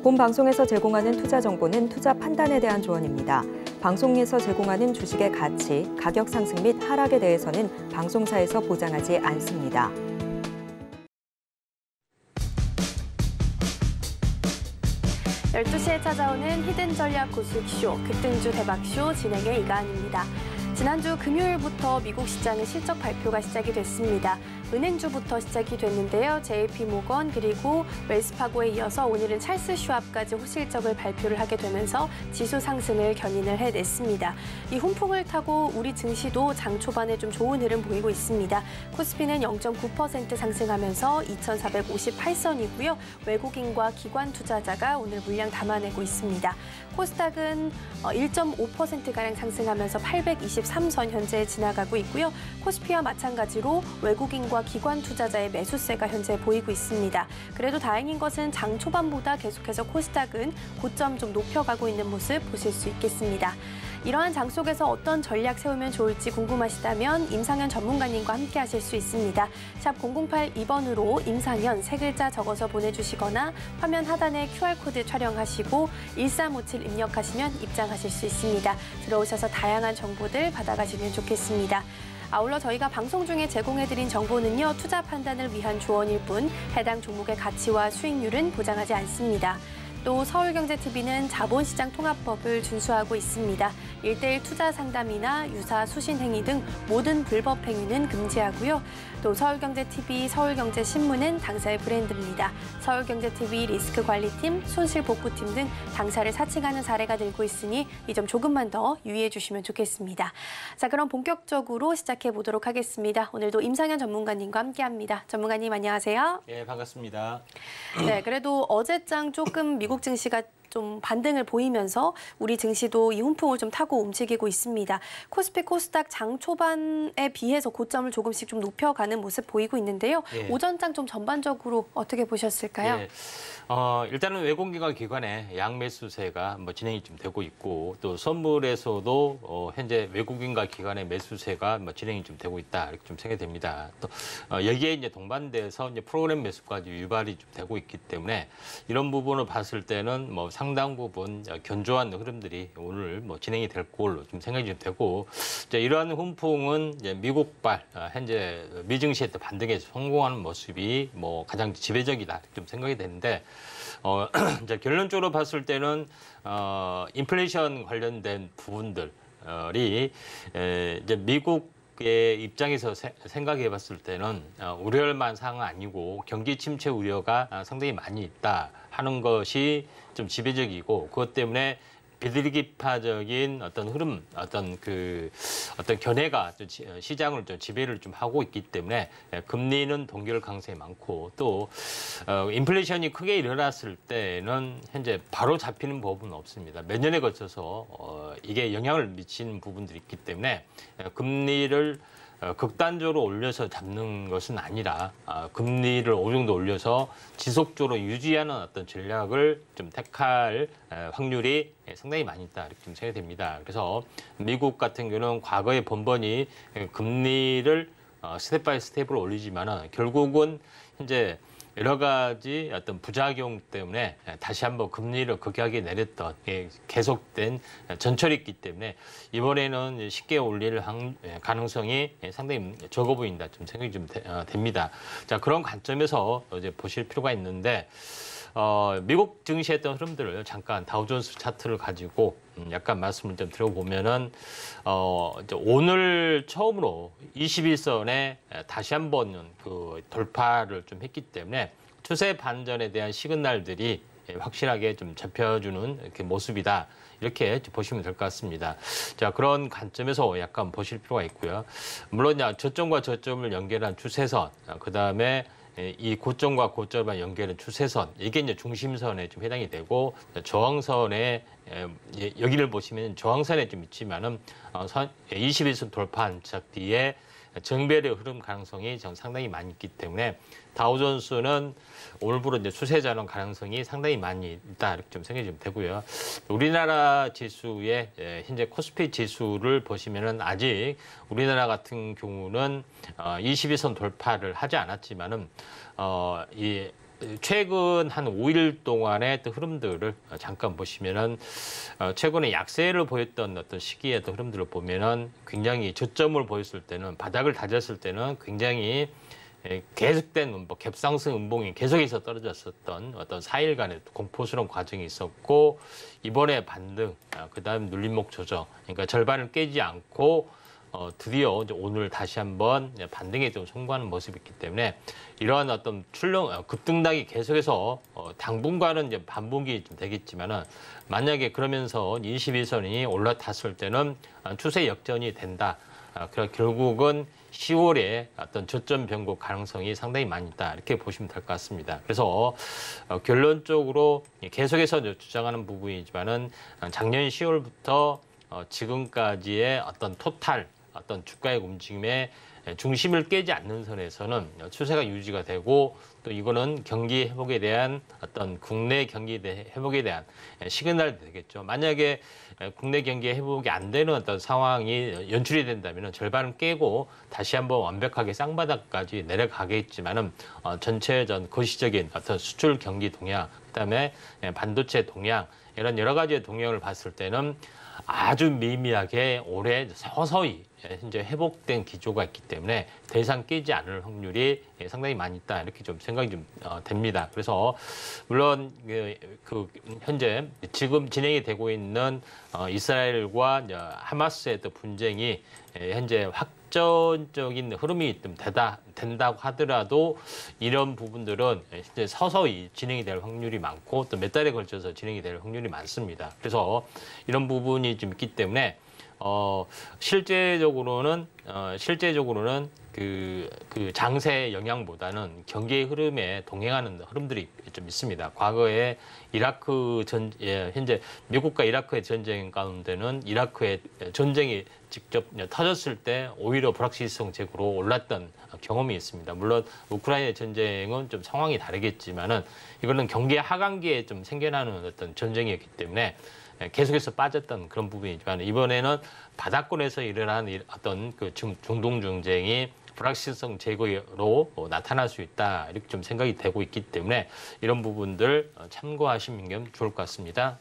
본 방송에서 제공하는 투자 정보는 투자 판단에 대한 조언입니다. 방송에서 제공하는 주식의 가치, 가격 상승 및 하락에 대해서는 방송사에서 보장하지 않습니다. 열두 시에 찾아오는 히든 전략 고수익쇼, 급등주 대박쇼 진행의 이가은입니다. 지난주 금요일부터 미국 시장의 실적 발표가 시작이 됐습니다. 은행주부터 시작이 됐는데요. JP모건 그리고 웰스파고에 이어서 오늘은 찰스 슈왑까지 호실적을 발표를 하게 되면서 지수 상승을 견인을 해냈습니다. 이 훈풍을 타고 우리 증시도 장 초반에 좀 좋은 흐름 보이고 있습니다. 코스피는 0.9% 상승하면서 2,458선이고요. 외국인과 기관 투자자가 오늘 물량 담아내고 있습니다. 코스닥은 1.5%가량 상승하면서 823선 현재 지나가고 있고요. 코스피와 마찬가지로 외국인과 기관 투자자의 매수세가 현재 보이고 있습니다. 그래도 다행인 것은 장 초반보다 계속해서 코스닥은 고점 좀 높여가고 있는 모습 보실 수 있겠습니다. 이러한 장 속에서 어떤 전략 세우면 좋을지 궁금하시다면 임상현 전문가님과 함께 하실 수 있습니다. 샵 008-2번으로 임상현 세 글자 적어서 보내주시거나 화면 하단에 QR코드 촬영하시고 1357 입력하시면 입장하실 수 있습니다. 들어오셔서 다양한 정보들 받아가시면 좋겠습니다. 아울러 저희가 방송 중에 제공해드린 정보는요, 투자 판단을 위한 조언일 뿐 해당 종목의 가치와 수익률은 보장하지 않습니다. 또 서울경제TV는 자본시장 통합법을 준수하고 있습니다. 1:1 투자 상담이나 유사 수신 행위 등 모든 불법 행위는 금지하고요. 또 서울경제TV, 서울경제신문은 당사의 브랜드입니다. 서울경제TV 리스크관리팀, 손실복구팀 등 당사를 사칭하는 사례가 늘고 있으니 이 점 조금만 더 유의해 주시면 좋겠습니다. 자, 그럼 본격적으로 시작해 보도록 하겠습니다. 오늘도 임상현 전문가님과 함께합니다. 전문가님 안녕하세요. 네, 반갑습니다. 네, 그래도 어제장 조금 미국 증시가 좀 반등을 보이면서 우리 증시도 이 훈풍을 좀 타고 움직이고 있습니다. 코스피, 코스닥 장 초반에 비해서 고점을 조금씩 좀 높여가는 모습 보이고 있는데요. 예. 오전장 좀 전반적으로 어떻게 보셨을까요? 예. 일단은 외국인과 기관의 양매수세가 진행이 좀 되고 있고, 또 선물에서도 현재 외국인과 기관의 매수세가 진행이 좀 되고 있다 이렇게 좀 생각이 됩니다. 또 여기에 이제 동반돼서 이제 프로그램 매수까지 유발이 좀 되고 있기 때문에 이런 부분을 봤을 때는 상당 부분 견조한 흐름들이 오늘 진행이 될 걸로 좀 생각이 좀 되고, 이제 이러한 훈풍은 이제 미국발 현재 미증시의 반등에 성공하는 모습이 가장 지배적이다 좀 생각이 되는데, 이제 결론적으로 봤을 때는 인플레이션 관련된 부분들이 이제 미국의 입장에서 생각해 봤을 때는 우려할 만한 상황은 아니고 경기 침체 우려가 상당히 많이 있다 하는 것이 좀 지배적이고, 그것 때문에 비둘기파적인 어떤 흐름, 어떤 견해가 시장을 좀 지배를 좀 하고 있기 때문에 금리는 동결 가능성이 많고, 또 인플레이션이 크게 일어났을 때는 현재 바로 잡히는 법은 없습니다. 몇 년에 걸쳐서 이게 영향을 미치는 부분들이 있기 때문에 금리를 극단적으로 올려서 잡는 것은 아니라 금리를 어느 정도 올려서 지속적으로 유지하는 어떤 전략을 좀 택할 확률이 상당히 많이 있다 이렇게 좀 생각이 됩니다. 그래서 미국 같은 경우는 과거에 번번이 금리를 스텝 바이 스텝으로 올리지만은 결국은 현재 여러 가지 어떤 부작용 때문에 다시 한번 금리를 극하게 내렸던 계속된 전철이 있기 때문에 이번에는 쉽게 올릴 가능성이 상당히 적어 보인다 좀 생각이 좀 됩니다. 자, 그런 관점에서 이제 보실 필요가 있는데, 미국 증시의 어떤 흐름들을 잠깐 다우존스 차트를 가지고 약간 말씀을 좀 드려보면은, 오늘 처음으로 21선에 다시 한번 돌파를 좀 했기 때문에 추세 반전에 대한 시그널들이 확실하게 좀 잡혀주는 이렇게 모습이다. 이렇게 보시면 될 것 같습니다. 자, 그런 관점에서 약간 보실 필요가 있고요. 물론 저점과 저점을 연결한 추세선, 그다음에 이 고점과 고점을 연결한 추세선, 이게 이제 중심선에 좀 해당이 되고, 저항선에 여기를 보시면 저항선에 좀 있지만은 21선 돌파한 짝 뒤에 정배의 흐름 가능성이 상당히 많이 있기 때문에 다우존스는 오늘부로 이제 추세 전환 가능성이 상당히 많이 있다 이렇게 좀 생각이 좀 되고요. 우리나라 지수의 현재 코스피 지수를 보시면은 아직 우리나라 같은 경우는 21선 돌파를 하지 않았지만은 이 최근 한 5일 동안의 또 흐름들을 잠깐 보시면은 최근에 약세를 보였던 어떤 시기의 또 흐름들을 보면은 굉장히 저점을 보였을 때는 바닥을 다졌을 때는 굉장히 계속된 갭상승 음봉이 계속해서 떨어졌었던 어떤 4일간의 공포스러운 과정이 있었고 이번에 반등, 그다음 눌림목 조정, 그러니까 절반을 깨지 않고 드디어 이제 오늘 다시 한번 반등에 좀 성공하는 모습이 있기 때문에 이러한 어떤 급등락이 계속해서 당분간은 이제 반복이 좀 되겠지만은 만약에 그러면서 21선이 올라탔을 때는 추세 역전이 된다. 그럼 결국은 10월에 어떤 저점 변곡 가능성이 상당히 많이 있다. 이렇게 보시면 될 것 같습니다. 그래서 결론적으로 계속해서 주장하는 부분이지만은 작년 10월부터 지금까지의 어떤 토탈 어떤 주가의 움직임의 중심을 깨지 않는 선에서는 추세가 유지가 되고 또 이거는 경기 회복에 대한 어떤 국내 경기 회복에 대한 시그널이 되겠죠. 만약에 국내 경기 회복이 안 되는 어떤 상황이 연출이 된다면 절반을 깨고 다시 한번 완벽하게 쌍바닥까지 내려가겠지만은 전체 거시적인 어떤 수출 경기 동향, 그다음에 반도체 동향 이런 여러 가지의 동향을 봤을 때는 아주 미미하게 올해 서서히 현재 회복된 기조가 있기 때문에 더 이상 깨지 않을 확률이 상당히 많이 있다 이렇게 좀 생각이 좀 됩니다. 그래서 물론 현재 지금 진행이 되고 있는 이스라엘과 하마스의 또 분쟁이 현재 확전적인 흐름이 좀 된다고 하더라도 이런 부분들은 이제 서서히 진행이 될 확률이 많고 또 몇 달에 걸쳐서 진행이 될 확률이 많습니다. 그래서 이런 부분이 좀 있기 때문에 실제적으로는 그 장세 영향보다는 경기의 흐름에 동행하는 흐름들이 좀 있습니다. 과거에 현재 미국과 이라크의 전쟁 가운데는 이라크의 전쟁이 직접 터졌을 때 오히려 불확실성 제고로 올랐던 경험이 있습니다. 물론 우크라이나 전쟁은 좀 상황이 다르겠지만은 이거는 경기 하강기에 좀 생겨나는 어떤 전쟁이었기 때문에 계속해서 빠졌던 그런 부분이지만 이번에는 바닥권에서 일어난 어떤 그 중동 전쟁이 불확실성 제거로 나타날 수 있다 이렇게 좀 생각이 되고 있기 때문에 이런 부분들 참고하시는 게 좋을 것 같습니다.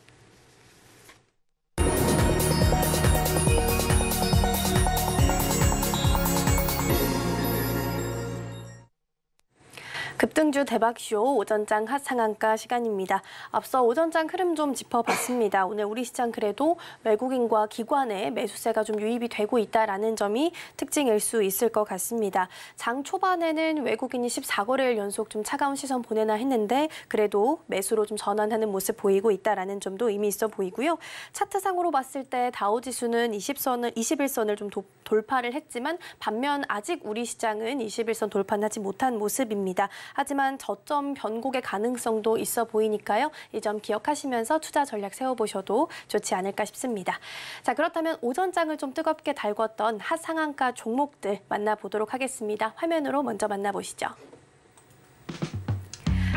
급등주 대박쇼 오전장 핫상한가 시간입니다. 앞서 오전장 흐름 좀 짚어봤습니다. 오늘 우리 시장 그래도 외국인과 기관의 매수세가 좀 유입이 되고 있다라는 점이 특징일 수 있을 것 같습니다. 장 초반에는 외국인이 14거래일 연속 좀 차가운 시선 보내나 했는데 그래도 매수로 좀 전환하는 모습 보이고 있다라는 점도 의미 있어 보이고요. 차트상으로 봤을 때 다우지수는 21선을 좀 돌파를 했지만 반면 아직 우리 시장은 21선 돌파는 하지 못한 모습입니다. 하지만 저점 변곡의 가능성도 있어 보이니까요. 이 점 기억하시면서 투자 전략 세워보셔도 좋지 않을까 싶습니다. 자, 그렇다면 오전장을 좀 뜨겁게 달궜던 핫상한가 종목들 만나보도록 하겠습니다. 화면으로 먼저 만나보시죠.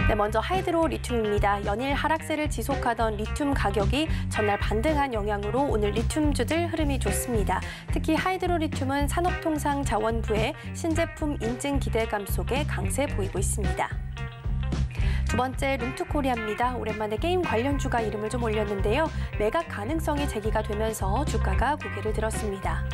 네, 먼저 하이드로 리튬입니다. 연일 하락세를 지속하던 리튬 가격이 전날 반등한 영향으로 오늘 리튬주들 흐름이 좋습니다. 특히 하이드로 리튬은 산업통상자원부의 신제품 인증 기대감 속에 강세 보이고 있습니다. 두 번째 룸투코리아입니다. 오랜만에 게임 관련주가 이름을 좀 올렸는데요. 매각 가능성이 제기가 되면서 주가가 고개를 들었습니다.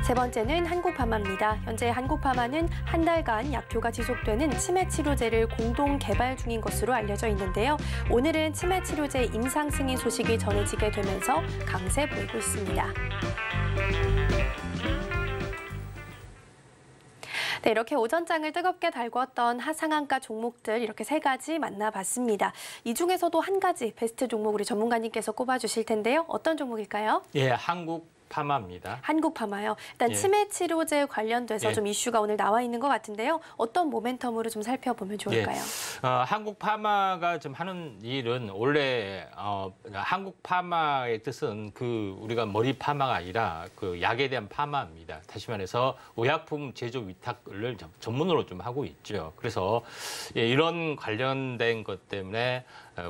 세 번째는 한국파마입니다. 현재 한국파마는 한 달간 약효가 지속되는 치매 치료제를 공동 개발 중인 것으로 알려져 있는데요. 오늘은 치매 치료제 임상 승인 소식이 전해지게 되면서 강세 보이고 있습니다. 네, 이렇게 오전장을 뜨겁게 달궜던 하상한가 종목들 이렇게 세 가지 만나봤습니다. 이 중에서도 한 가지 베스트 종목 우리 전문가님께서 꼽아주실 텐데요. 어떤 종목일까요? 예, 한국파마입니다. 한국파마요. 일단 치매 치료제 관련돼서 좀 이슈가 오늘 나와 있는 것 같은데요. 어떤 모멘텀으로 좀 살펴보면 좋을까요? 한국파마가 좀 하는 일은 원래 한국파마의 뜻은 우리가 머리 파마가 아니라 그 약에 대한 파마입니다. 다시 말해서 의약품 제조 위탁을 전문으로 좀 하고 있죠. 그래서 이런 관련된 것 때문에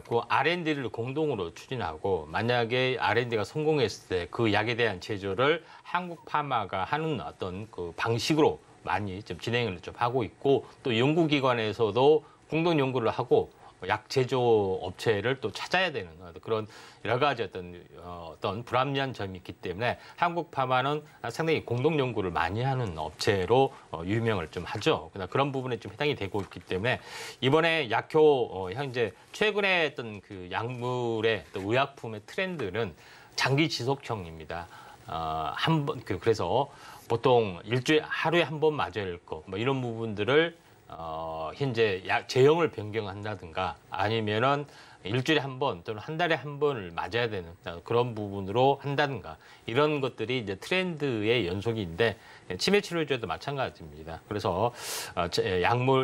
그 R&D를 공동으로 추진하고 만약에 R&D가 성공했을 때 그 약에 대한 제조를 한국파마가 하는 어떤 그 방식으로 많이 좀 진행을 좀 하고 있고 또 연구기관에서도 공동 연구를 하고 약 제조 업체를 또 찾아야 되는 그런 여러 가지 어떤 불합리한 점이 있기 때문에 한국 파마는 상당히 공동 연구를 많이 하는 업체로 유명을 좀 하죠. 그런 부분에 좀 해당이 되고 있기 때문에 이번에 약효 현재 최근에 어떤 그 약물의 또 의약품의 트렌드는 장기 지속형입니다. 그래서 보통 일주일 하루에 한 번 맞아야 할 거, 뭐 이런 부분들을 현재 제형을 변경한다든가 아니면은 일주일에 한 번 또는 한 달에 한 번을 맞아야 되는 그런 부분으로 한다든가 이런 것들이 이제 트렌드의 연속인데 치매 치료제도 마찬가지입니다. 그래서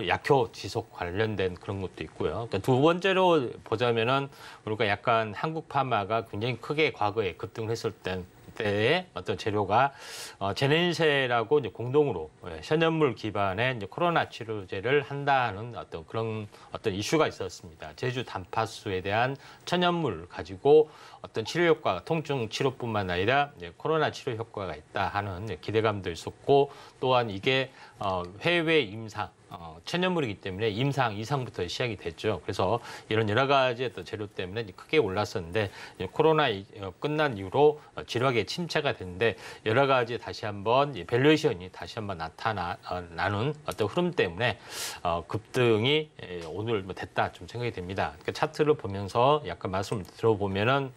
약효 지속 관련된 그런 것도 있고요. 두 번째로 보자면은 우리가 약간 한국 파마가 굉장히 크게 과거에 급등을 했을 때의 어떤 재료가 제넨세라고 이제 공동으로 천연물 기반의 이제 코로나 치료제를 한다는 그런 이슈가 있었습니다. 제주 단파수에 대한 천연물을 가지고 어떤 치료 효과가 통증 치료뿐만 아니라 이제 코로나 치료 효과가 있다 하는 기대감도 있었고 또한 이게 해외 임상 천연물이기 때문에 임상 이상부터 시작이 됐죠. 그래서 이런 여러 가지 어떤 재료 때문에 크게 올랐었는데 코로나 끝난 이후로 지루하게 침체가 됐는데 여러 가지 다시 한번 밸류에이션이 다시 한번 나타나는 어떤 흐름 때문에 급등이 오늘 됐다 좀 생각이 됩니다. 그러니까 차트를 보면서 약간 말씀을 들어보면은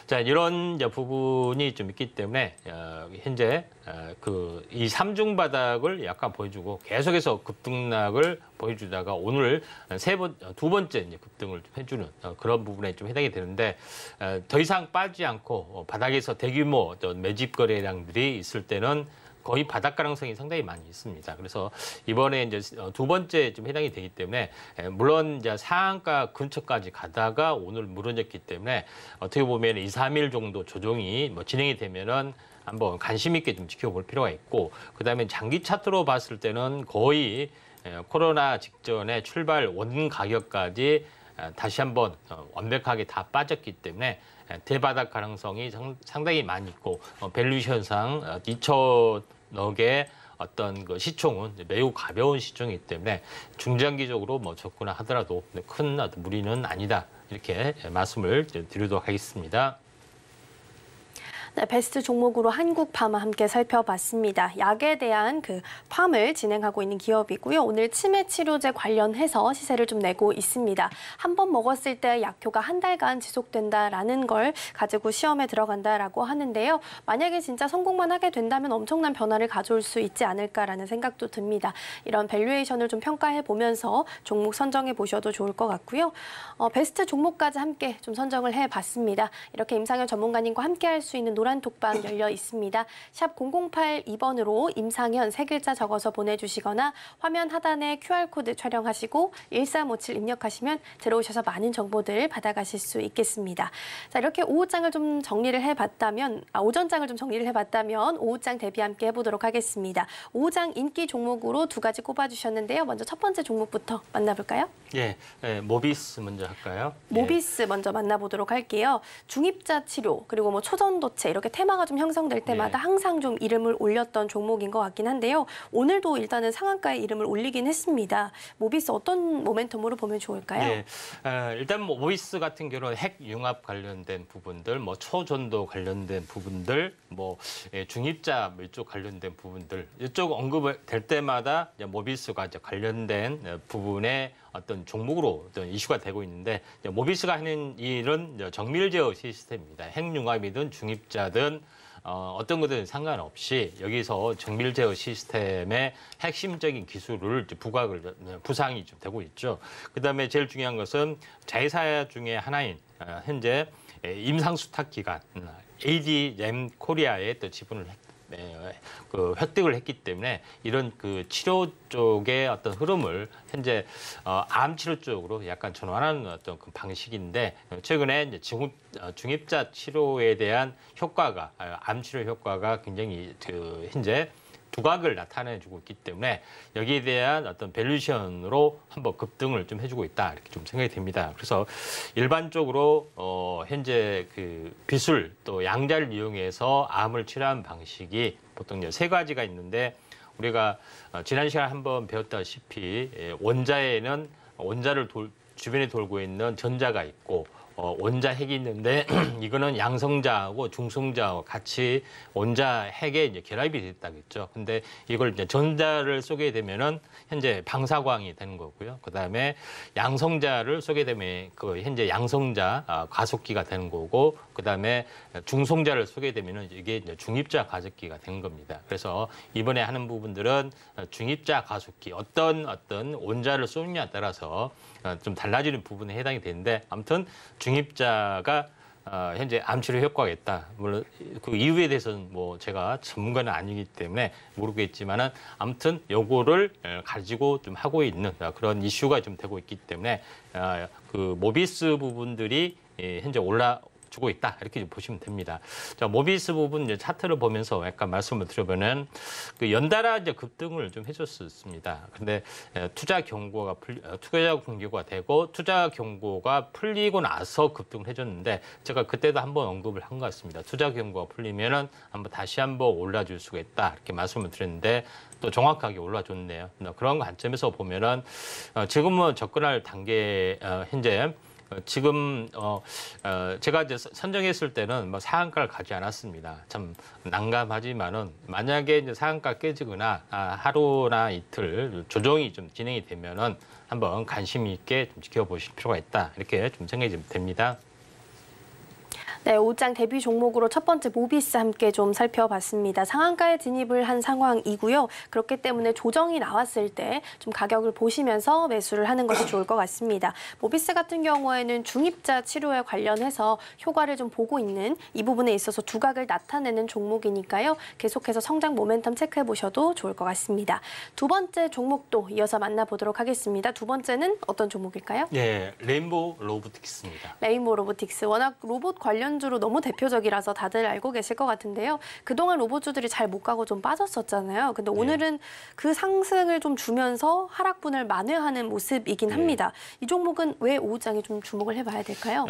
자, 이런 부분이 좀 있기 때문에 현재 이 삼중 바닥을 약간 보여주고 계속해서 급등락을 보여주다가 오늘 두 번째 이제 급등을 좀 해주는 그런 부분에 좀 해당이 되는데 더 이상 빠지지 않고 바닥에서 대규모 어떤 매집 거래량들이 있을 때는 거의 바닥 가능성이 상당히 많이 있습니다. 그래서 이번에 이제 두 번째 좀 해당이 되기 때문에 물론 이제 상한가 근처까지 가다가 오늘 무너졌기 때문에 어떻게 보면 2, 3일 정도 조정이 진행이 되면은 한번 관심 있게 좀 지켜볼 필요가 있고 그다음에 장기 차트로 봤을 때는 거의 코로나 직전에 출발 원 가격까지 다시 한번 완벽하게 다 빠졌기 때문에 대바닥 가능성이 상당히 많이 있고 밸류에이션상 2천억의 어떤 그 시총은 매우 가벼운 시총이기 때문에 중장기적으로 접근하더라도 큰 무리는 아니다 이렇게 말씀을 드리도록 하겠습니다. 네, 베스트 종목으로 한국 파마 함께 살펴봤습니다. 약에 대한 팜을 진행하고 있는 기업이고요. 오늘 치매 치료제 관련해서 시세를 좀 내고 있습니다. 한 번 먹었을 때 약효가 한 달간 지속된다라는 걸 가지고 시험에 들어간다라고 하는데요. 만약에 진짜 성공만 하게 된다면 엄청난 변화를 가져올 수 있지 않을까라는 생각도 듭니다. 이런 밸류에이션을 좀 평가해 보면서 종목 선정해 보셔도 좋을 것 같고요. 베스트 종목까지 함께 좀 선정을 해봤습니다. 이렇게 임상현 전문가님과 함께 할 수 있는 노란 톡방 열려 있습니다. 샵 0082번으로 임상현 세 글자 적어서 보내주시거나 화면 하단에 QR코드 촬영하시고 1357 입력하시면 들어오셔서 많은 정보들 받아가실 수 있겠습니다. 자, 이렇게 오후장을 좀 정리를 해봤다면, 오전장을 좀 정리를 해봤다면 오후장 대비 함께 해보도록 하겠습니다. 오후장 인기 종목으로 두 가지 꼽아주셨는데요. 먼저 첫 번째 종목부터 만나볼까요? 예, 모비스 먼저 할까요? 모비스 먼저 만나보도록 할게요. 중입자 치료 그리고 초전도체 이렇게 테마가 좀 형성될 때마다 항상 좀 이름을 올렸던 종목인 것 같긴 한데요. 오늘도 일단은 상한가에 이름을 올리긴 했습니다. 모비스 어떤 모멘텀으로 보면 좋을까요? 예, 일단 모비스 같은 경우는 핵융합 관련된 부분들, 초전도 관련된 부분들, 중입자 이쪽 관련된 부분들 이쪽 언급될 때마다 모비스가 관련된 부분에 어떤 종목으로 어떤 이슈가 되고 있는데 모비스가 하는 일은 정밀 제어 시스템입니다. 핵융합이든 중입자든 어떤 것든 상관없이 여기서 정밀 제어 시스템의 핵심적인 기술을 부상이 좀 되고 있죠. 그다음에 제일 중요한 것은 자회사 중에 하나인 현재 임상수탁 기관 ADM 코리아의 또 지분을 획득을 했기 때문에 이런 치료 쪽의 어떤 흐름을 현재 암 치료 쪽으로 약간 전환하는 어떤 방식인데 최근에 이제 중입자 치료에 대한 효과가 암 치료 효과가 굉장히 현재 두각을 나타내주고 있기 때문에 여기에 대한 어떤 밸류에이션으로 한번 급등을 좀 해주고 있다 이렇게 좀 생각이 됩니다. 그래서 일반적으로 현재 비술 또 양자를 이용해서 암을 치료하는 방식이 보통 세 가지가 있는데 우리가 지난 시간에 한번 배웠다시피 원자에는 원자를 주변에 돌고 있는 전자가 있고 원자 핵이 있는데 이거는 양성자하고 중성자하고 같이 원자 핵에 이제 결합이 됐다겠죠. 근데 이걸 이제 전자를 쏘게 되면은 현재 방사광이 되는 거고요. 그다음에 양성자를 쏘게 되면 그 현재 양성자 가속기가 되는 거고, 그다음에 중성자를 쏘게 되면은 이게 이제 중입자 가속기가 되는 겁니다. 그래서 이번에 하는 부분들은 중입자 가속기 어떤 원자를 쏘느냐에 따라서 좀 달라지는 부분에 해당이 되는데, 아무튼 중입자가 현재 암치료 효과가 있다. 물론 그 이유에 대해서는 뭐 제가 전문가는 아니기 때문에 모르겠지만은 아무튼 요거를 가지고 좀 하고 있는 그런 이슈가 좀 되고 있기 때문에 그 모비스 부분들이 현재 올라주고 있다, 이렇게 좀 보시면 됩니다. 자, 모비스 부분 이제 차트를 보면서 약간 말씀을 드려보면 그 연달아 이제 급등을 좀 해줬었습니다. 근데 투자 경고가 되고 투자 경고가 풀리고 나서 급등을 해줬는데, 제가 그때도 한번 언급을 한 것 같습니다. 투자 경고가 풀리면은 다시 한번 올라줄 수가 있다, 이렇게 말씀을 드렸는데 또 정확하게 올라줬네요. 그런 관점에서 보면은 지금은 접근할 단계 현재. 지금 제가 이제 선정했을 때는 뭐 상한가를 가지 않았습니다. 참 난감하지만은 만약에 이제 상한가 깨지거나 하루나 이틀 조정이 좀 진행이 되면은 한번 관심 있게 좀 지켜보실 필요가 있다, 이렇게 좀 생각이 좀 됩니다. 네, 5장 대비 종목으로 첫 번째 모비스 함께 좀 살펴봤습니다. 상한가에 진입을 한 상황이고요. 그렇기 때문에 조정이 나왔을 때 좀 가격을 보시면서 매수를 하는 것이 좋을 것 같습니다. 모비스 같은 경우에는 중입자 치료에 관련해서 효과를 좀 보고 있는 이 부분에 있어서 두각을 나타내는 종목이니까요. 계속해서 성장 모멘텀 체크해 보셔도 좋을 것 같습니다. 두 번째 종목도 이어서 만나보도록 하겠습니다. 두 번째는 어떤 종목일까요? 네, 레인보우 로보틱스입니다. 레인보우 로보틱스, 워낙 로봇 관련주로 너무 대표적이라서 다들 알고 계실 것 같은데요. 그동안 로봇주들이 잘 못 가고 좀 빠졌었잖아요. 근데 오늘은 그 상승을 좀 주면서 하락분을 만회하는 모습이긴 합니다. 이 종목은 왜 오후장에 좀 주목을 해봐야 될까요?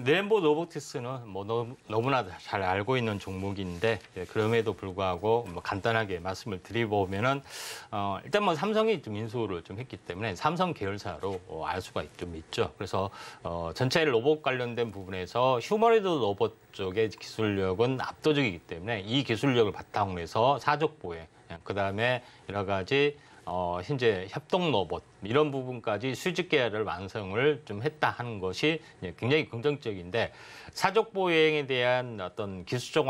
레인보우 로보틱스는 뭐 너무나 잘 알고 있는 종목인데, 그럼에도 불구하고 뭐 간단하게 말씀을 드리보면은 일단 뭐 삼성이 좀 인수를 좀 했기 때문에 삼성 계열사로 알 수가 좀 있죠. 그래서 전체 로봇 관련된 부분에서 휴머노이드 로봇 쪽의 기술력은 압도적이기 때문에 이 기술력을 바탕으로 해서 사족 보행, 그다음에 여러 가지 현재 협동 로봇 이런 부분까지 수직 계열을 완성을 좀 했다 하는 것이 굉장히 긍정적인데, 사족 보행에 대한 어떤 기술적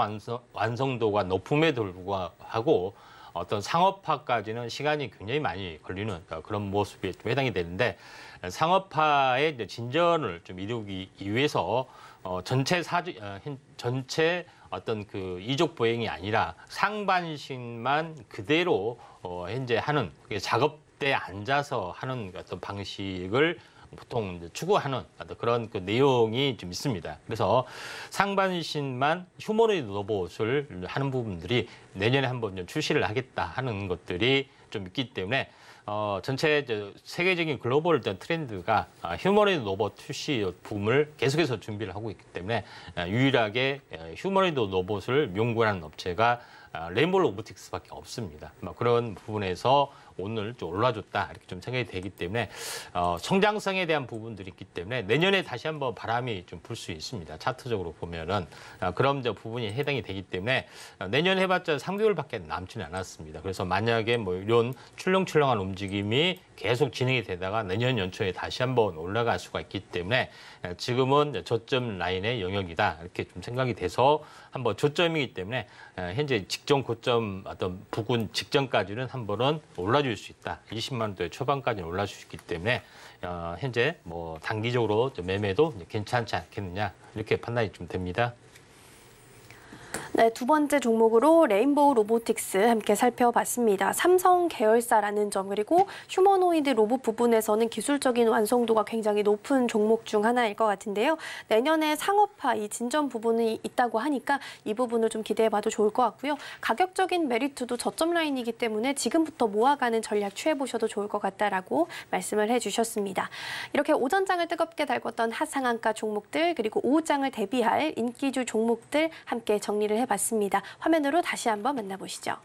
완성도가 높음에도 불구하고 어떤 상업화까지는 시간이 굉장히 많이 걸리는 그런 모습이 좀 해당이 되는데, 상업화의 진전을 좀 이루기 위해서 전체 어떤 그 이족 보행이 아니라 상반신만 그대로 현재 하는 작업대에 앉아서 하는 어떤 방식을 보통 이제 추구하는 그런 그 내용이 좀 있습니다. 그래서 상반신만 휴머노이드 로봇을 하는 부분들이 내년에 한번 좀 출시를 하겠다 하는 것들이 좀 있기 때문에 전체 세계적인 글로벌 트렌드가 휴머노이드 로봇 출시 붐을 계속해서 준비를 하고 있기 때문에 유일하게 휴머노이드 로봇을 연구하는 업체가 레인보우 로보틱스밖에 없습니다. 그런 부분에서 오늘 좀 올라줬다, 이렇게 좀 생각이 되기 때문에 성장성에 대한 부분들이 있기 때문에 내년에 다시 한번 바람이 좀 불 수 있습니다. 차트적으로 보면은 그런 부분이 해당이 되기 때문에 내년 해봤자 3개월밖에 남지는 않았습니다. 그래서 만약에 뭐 이런 출렁출렁한 움직임이 계속 진행이 되다가 내년 연초에 다시 한번 올라갈 수가 있기 때문에 지금은 저점 라인의 영역이다, 이렇게 좀 생각이 돼서 한번 저점이기 때문에 현재 직전 고점 어떤 부근 직전까지는 한번은 올라줄 수 있다. 20만 원대 초반까지는 올라줄 수 있기 때문에 현재 뭐 단기적으로 매매도 괜찮지 않겠느냐, 이렇게 판단이 좀 됩니다. 네, 두 번째 종목으로 레인보우 로보틱스 함께 살펴봤습니다. 삼성 계열사라는 점, 그리고 휴머노이드 로봇 부분에서는 기술적인 완성도가 굉장히 높은 종목 중 하나일 것 같은데요. 내년에 상업화 이 진전 부분이 있다고 하니까 이 부분을 좀 기대해봐도 좋을 것 같고요. 가격적인 메리트도 저점 라인이기 때문에 지금부터 모아가는 전략 취해보셔도 좋을 것 같다라고 말씀을 해주셨습니다. 이렇게 오전장을 뜨겁게 달궜던 하상한가 종목들, 그리고 오후장을 대비할 인기주 종목들 함께 정리를 해봤습니다. 화면으로 다시 한번 만나보시죠.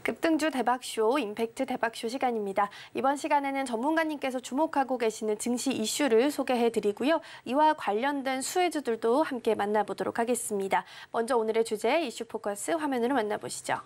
급등주 대박쇼, 임팩트 대박쇼 시간입니다. 이번 시간에는 전문가님께서 주목하고 계시는 증시 이슈를 소개해드리고요. 이와 관련된 수혜주들도 함께 만나보도록 하겠습니다. 먼저 오늘의 주제 이슈 포커스 화면으로 만나보시죠.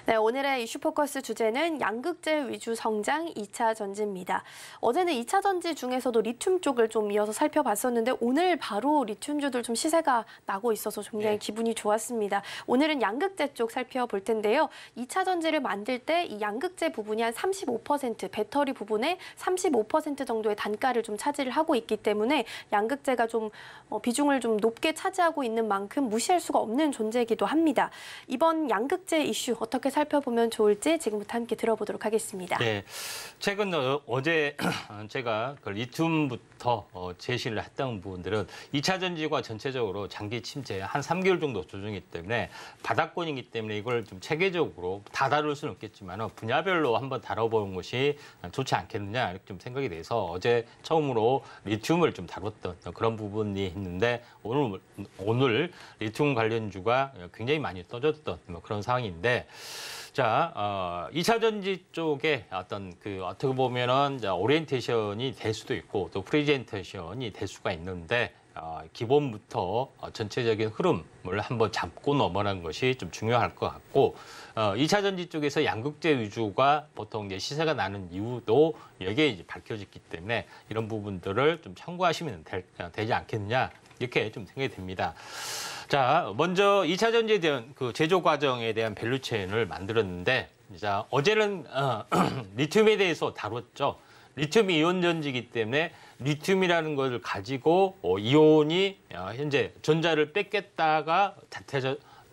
네, 오늘의 이슈 포커스 주제는 양극재 위주 성장 2차 전지입니다. 어제는 2차 전지 중에서도 리튬 쪽을 좀 이어서 살펴봤었는데 오늘 바로 리튬주들 좀 시세가 나고 있어서 굉장히 기분이 좋았습니다. 오늘은 양극재 쪽 살펴볼 텐데요. 2차 전지를 만들 때 이 양극재 부분이 한 35%, 배터리 부분의 35% 정도의 단가를 좀 차지를 하고 있기 때문에 양극재가 좀 비중을 좀 높게 차지하고 있는 만큼 무시할 수가 없는 존재이기도 합니다. 이번 양극재 이슈 어떻게 살펴보면 좋을지 지금부터 함께 들어보도록 하겠습니다. 네, 최근 어제 제가 그 리튬부터 제시를 했던 부분들은 2차 전지가 전체적으로 장기 침체 한 3개월 정도 조정이기 때문에 바닥권이기 때문에 이걸 좀 체계적으로 다 다룰 수는 없겠지만 분야별로 한번 다뤄보는 것이 좋지 않겠느냐 이렇게 좀 생각이 돼서 어제 처음으로 리튬을 좀 다뤘던 그런 부분이 있는데 오늘 리튬 관련주가 굉장히 많이 떠졌던 그런 상황인데. 자, 2차 전지 쪽에 어떻게 보면은 오리엔테이션이 될 수도 있고 또 프레젠테이션이 될 수가 있는데 기본부터 전체적인 흐름을 한번 잡고 넘어가는 것이 좀 중요할 것 같고 2차 전지 쪽에서 양극재 위주가 보통 이제 시세가 나는 이유도 여기에 이제 밝혀졌기 때문에 이런 부분들을 좀 참고하시면 되지 않겠느냐 이렇게 좀 생각이 듭니다. 자, 먼저 2차 전지에 대한 그 제조 과정에 대한 밸류체인을 만들었는데, 자, 어제는 리튬에 대해서 다뤘죠. 리튬이 이온 전지이기 때문에 리튬이라는 것을 가지고 이온이 현재 전자를 뺏겠다가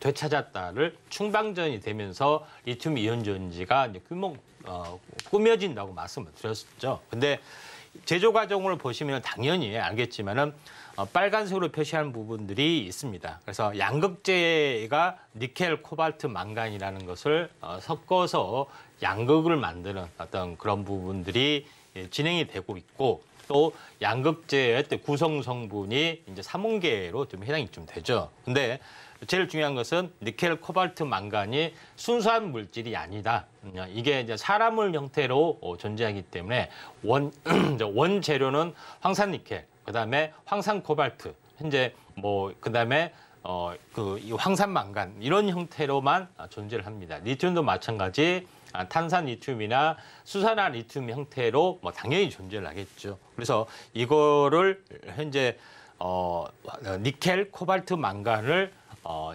되찾았다를 충방전이 되면서 리튬 이온 전지가 이제 꾸며진다고 말씀을 드렸죠. 근데 제조 과정을 보시면 당연히 알겠지만은 빨간색으로 표시한 부분들이 있습니다. 그래서 양극재가 니켈, 코발트, 망간이라는 것을 섞어서 양극을 만드는 어떤 그런 부분들이 진행이 되고 있고 또 양극재의 구성 성분이 이제 삼원계로 좀 해당이 좀 되죠. 근데 제일 중요한 것은 니켈, 코발트, 망간이 순수한 물질이 아니다. 이게 이제 사람물 형태로 존재하기 때문에 원 재료는 황산 니켈, 그다음에 황산 코발트, 현재 그다음에 이 황산 망간 이런 형태로만 존재를 합니다. 리튬도 마찬가지 탄산 리튬이나 수산화 리튬 형태로 당연히 존재를 하겠죠. 그래서 이거를 현재 니켈, 코발트, 망간을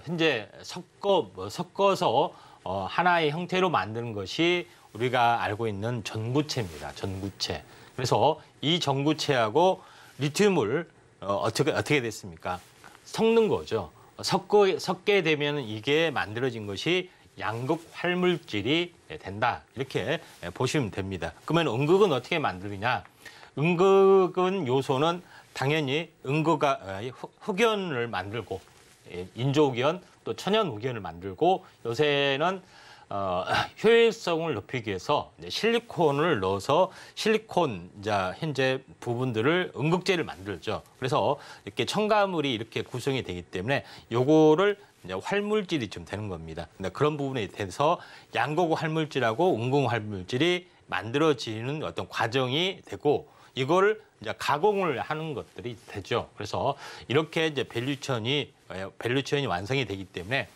현재 섞어서 하나의 형태로 만드는 것이 우리가 알고 있는 전구체입니다. 전구체. 그래서 이 전구체하고 리튬을 어떻게 됐습니까? 섞는 거죠. 섞게 되면 이게 만들어진 것이 양극 활물질이 된다. 이렇게 보시면 됩니다. 그러면 음극은 어떻게 만들느냐? 음극은 요소는 당연히 흑연을 만들고 인조흑연 또 천연흑연을 만들고 요새는 효율성을 높이기 위해서 실리콘을 넣어서 실리콘 현재 부분들을 음극재를 만들죠. 그래서 이렇게 첨가물이 이렇게 구성이 되기 때문에 요거를 이제 활물질이 좀 되는 겁니다. 근데 그런 부분에 대해서 양극 활물질하고 음극 활물질이 만들어지는 어떤 과정이 되고 이거를 이제 가공을 하는 것들이 되죠. 그래서 이렇게 이제 밸류체인이 완성이 되기 때문에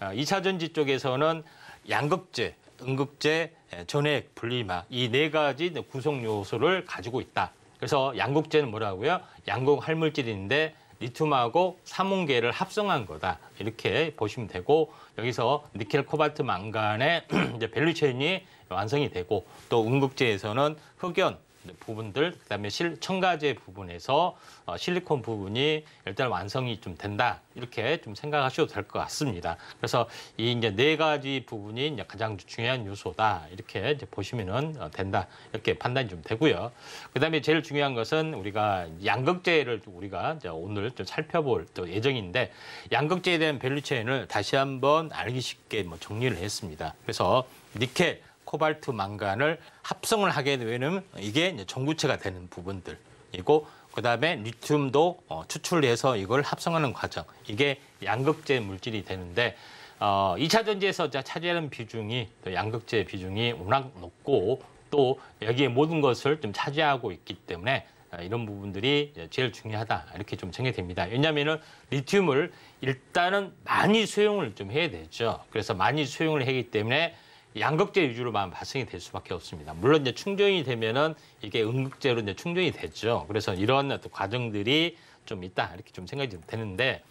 2차 전지 쪽에서는 양극재, 음극재, 전해액, 분리막 이 네 가지 구성 요소를 가지고 있다. 그래서 양극재는 뭐라고요? 양극 활물질인데 리튬하고 삼원계를 합성한 거다. 이렇게 보시면 되고 여기서 니켈, 코발트, 망간의 이제 밸류체인이 완성이 되고 또 음극재에서는 흑연, 부분들, 그다음에 첨가제 부분에서 실리콘 부분이 일단 완성이 좀 된다 이렇게 좀 생각하셔도 될 것 같습니다. 그래서 이 이제 4가지 부분이 이제 가장 중요한 요소다 이렇게 이제 보시면은 된다 이렇게 판단이 좀 되고요. 그다음에 제일 중요한 것은 우리가 양극재를 우리가 이제 오늘 좀 살펴볼 또 예정인데 양극재에 대한 밸류체인을 다시 한번 알기 쉽게 뭐 정리를 했습니다. 그래서 니켈, 코발트, 망간을 합성을 하게 되면 이게 이제 전구체가 되는 부분들이고 그다음에 리튬도 추출해서 이걸 합성하는 과정 이게 양극재 물질이 되는데 2차 전지에서 차지하는 비중이 또 양극재 비중이 워낙 높고 또 여기에 모든 것을 좀 차지하고 있기 때문에 이런 부분들이 제일 중요하다 이렇게 좀 생각됩니다. 왜냐하면은 리튬을 일단은 많이 수용을 좀 해야 되죠. 그래서 많이 수용을 하기 때문에 양극재 위주로만 발생이 될 수밖에 없습니다. 물론 이제 충전이 되면은 이게 음극재로 이제 충전이 되죠. 그래서 이런 어떤 과정들이 좀 있다 이렇게 좀 생각이 좀 되는데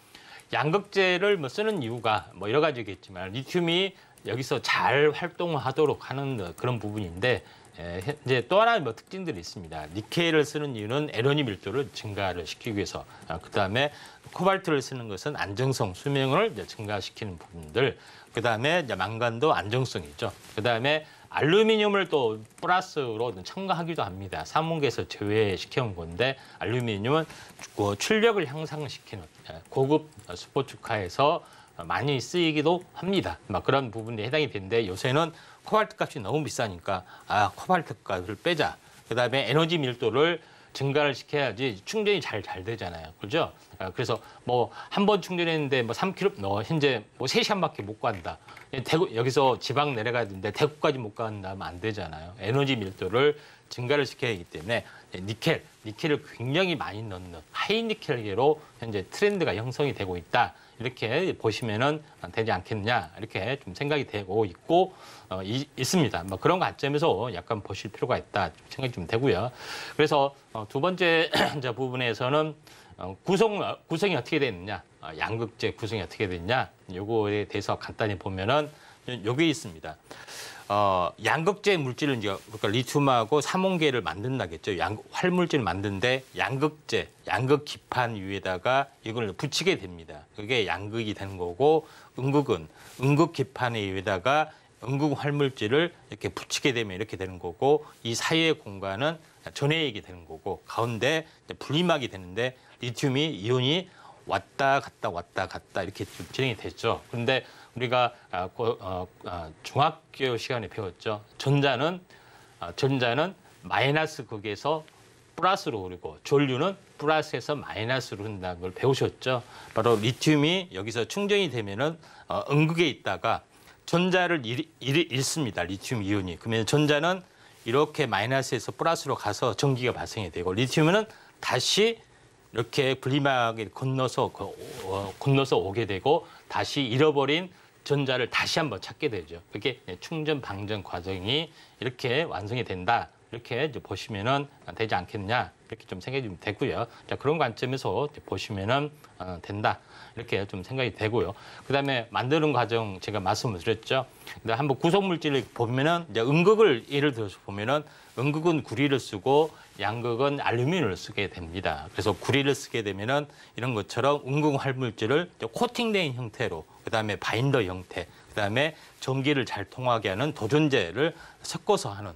양극재를 뭐 쓰는 이유가 뭐 여러 가지겠지만 리튬이 여기서 잘 활동하도록 하는 그런 부분인데 이제 또 하나의 뭐 특징들이 있습니다. 니켈을 쓰는 이유는 에너지 밀도를 증가를 시키기 위해서, 그다음에 코발트를 쓰는 것은 안정성, 수명을 이제 증가시키는 부분들, 그다음에 이제 망간도 안정성이죠. 그다음에 알루미늄을 또 플러스로 첨가하기도 합니다. 삼원계에서 제외시켜온 건데 알루미늄은 출력을 향상시키는 고급 스포츠카에서 많이 쓰이기도 합니다. 막 그런 부분에 해당이 되는데 요새는 코발트 값이 너무 비싸니까 코발트 값을 빼자. 그다음에 에너지 밀도를 증가를 시켜야지 충전이 잘 되잖아요. 그렇죠? 그래서 뭐 한 번 충전했는데 뭐 3km 현재 뭐 3시간밖에 못 간다. 대구 여기서 지방 내려가야 되는데 대구까지 못 간다면 안 되잖아요. 에너지 밀도를 증가를 시켜야 하기 때문에 니켈을 굉장히 많이 넣는 하이니켈계로 현재 트렌드가 형성이 되고 있다. 이렇게 보시면은 되지 않겠느냐 이렇게 좀 생각이 되고 있고 있습니다. 뭐 그런 관점에서 약간 보실 필요가 있다 생각이 좀 되고요. 그래서 두 번째 부분에서는 구성이 어떻게 되느냐, 양극재 구성이 어떻게 되느냐, 요거에 대해서 간단히 보면은 요게 있습니다. 양극재 물질은 이제 그러니까 리튬하고 삼원계를 만든다겠죠. 활물질을 만드는데 양극재, 양극 기판 위에다가 이걸 붙이게 됩니다. 그게 양극이 되는 거고 음극은 음극 기판 위에다가 음극 활물질을 이렇게 붙이게 되면 이렇게 되는 거고 이 사이의 공간은 전해액이 되는 거고 가운데 분리막이 되는데 리튬이 이온이 왔다 갔다 이렇게 좀 진행이 됐죠. 그런데 우리가 중학교 시간에 배웠죠. 전자는 마이너스 극에서 플러스로 흐르고 전류는 플러스에서 마이너스로 흐른다는 걸 배우셨죠. 바로 리튬이 여기서 충전이 되면은 음극에 있다가 전자를 잃습니다. 리튬 이온이. 그러면 전자는 이렇게 마이너스에서 플러스로 가서 전기가 발생이 되고 리튬은 다시 이렇게 분리막을 건너서 오게 되고 다시 잃어버린 전자를 다시 한번 찾게 되죠. 그게 충전 방전 과정이 이렇게 완성이 된다. 이렇게 이제 보시면은 되지 않겠냐 이렇게 좀 생각이 좀 되고요. 자 그런 관점에서 보시면은 된다 이렇게 좀 생각이 되고요. 그다음에 만드는 과정 제가 말씀을 드렸죠. 근데 한번 구성 물질을 보면은 이제 음극을 예를 들어서 보면은 음극은 구리를 쓰고 양극은 알루미늄을 쓰게 됩니다. 그래서 구리를 쓰게 되면은 이런 것처럼 음극 활물질을 코팅된 형태로 그다음에 바인더 형태 그다음에 전기를 잘 통하게 하는 도전제를 섞어서 하는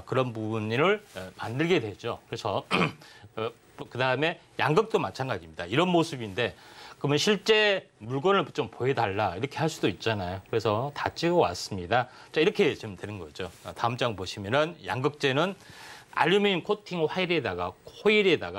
그런 부분을 만들게 되죠. 그래서 그다음에 양극도 마찬가지입니다. 이런 모습인데 그러면 실제 물건을 좀 보여달라 이렇게 할 수도 있잖아요. 그래서 다 찍어 왔습니다. 자 이렇게 좀 되는 거죠. 다음 장 보시면은 양극재는 알루미늄 코팅 화일에다가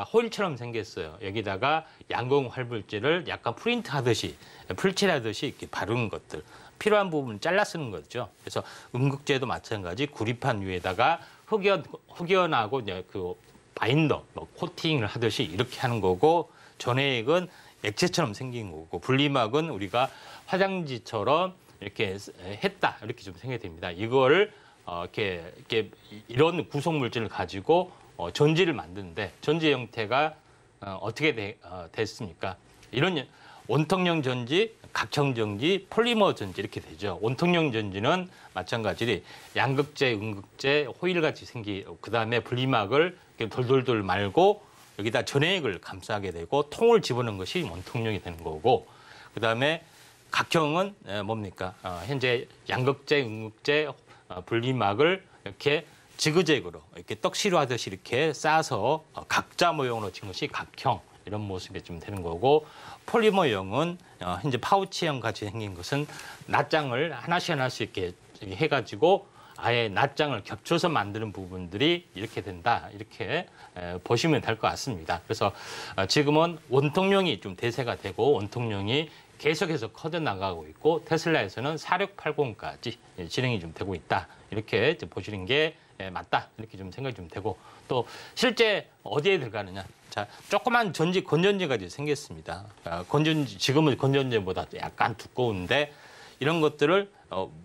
호일처럼 생겼어요. 여기다가 양극 활물질을 약간 프린트하듯이 풀칠하듯이 이렇게 바르는 것들. 필요한 부분 잘라 쓰는 거죠. 그래서 음극재도 마찬가지 구리판 위에다가 흑연하고 그 바인더, 코팅을 하듯이 이렇게 하는 거고 전해액은 액체처럼 생긴 거고 분리막은 우리가 화장지처럼 이렇게 했다 이렇게 좀 생각이 됩니다. 이거를 이렇게 이런 구성 물질을 가지고 전지를 만드는데 전지 형태가 어떻게 됐습니까? 이런 원통형 전지, 각형 전지, 폴리머 전지 이렇게 되죠. 원통형 전지는 마찬가지로 양극재, 음극재, 호일같이 그다음에 분리막을 이렇게 돌돌돌 말고 여기다 전해액을 감싸게 되고 통을 집어넣은 것이 원통형이 되는 거고, 그다음에 각형은 뭡니까? 현재 양극재, 음극재, 분리막을 이렇게 지그재그로 이렇게 떡시루 하듯이 이렇게 싸서 각자 모형으로 친 것이 각형, 이런 모습이 좀 되는 거고, 폴리머형은 현재 파우치형 같이 생긴 것은 낱장을 하나씩 이렇게 해가지고 아예 낱장을 겹쳐서 만드는 부분들이 이렇게 된다, 이렇게 보시면 될 것 같습니다. 그래서 지금은 원통형이 좀 대세가 되고 원통형이 계속해서 커져나가고 있고, 테슬라에서는 4680까지 진행이 좀 되고 있다, 이렇게 보시는 게 맞다, 이렇게 좀 생각이 좀 되고, 또 실제 어디에 들어가느냐. 자, 조그만 건전지가 생겼습니다. 지금은 건전지보다 약간 두꺼운데 이런 것들을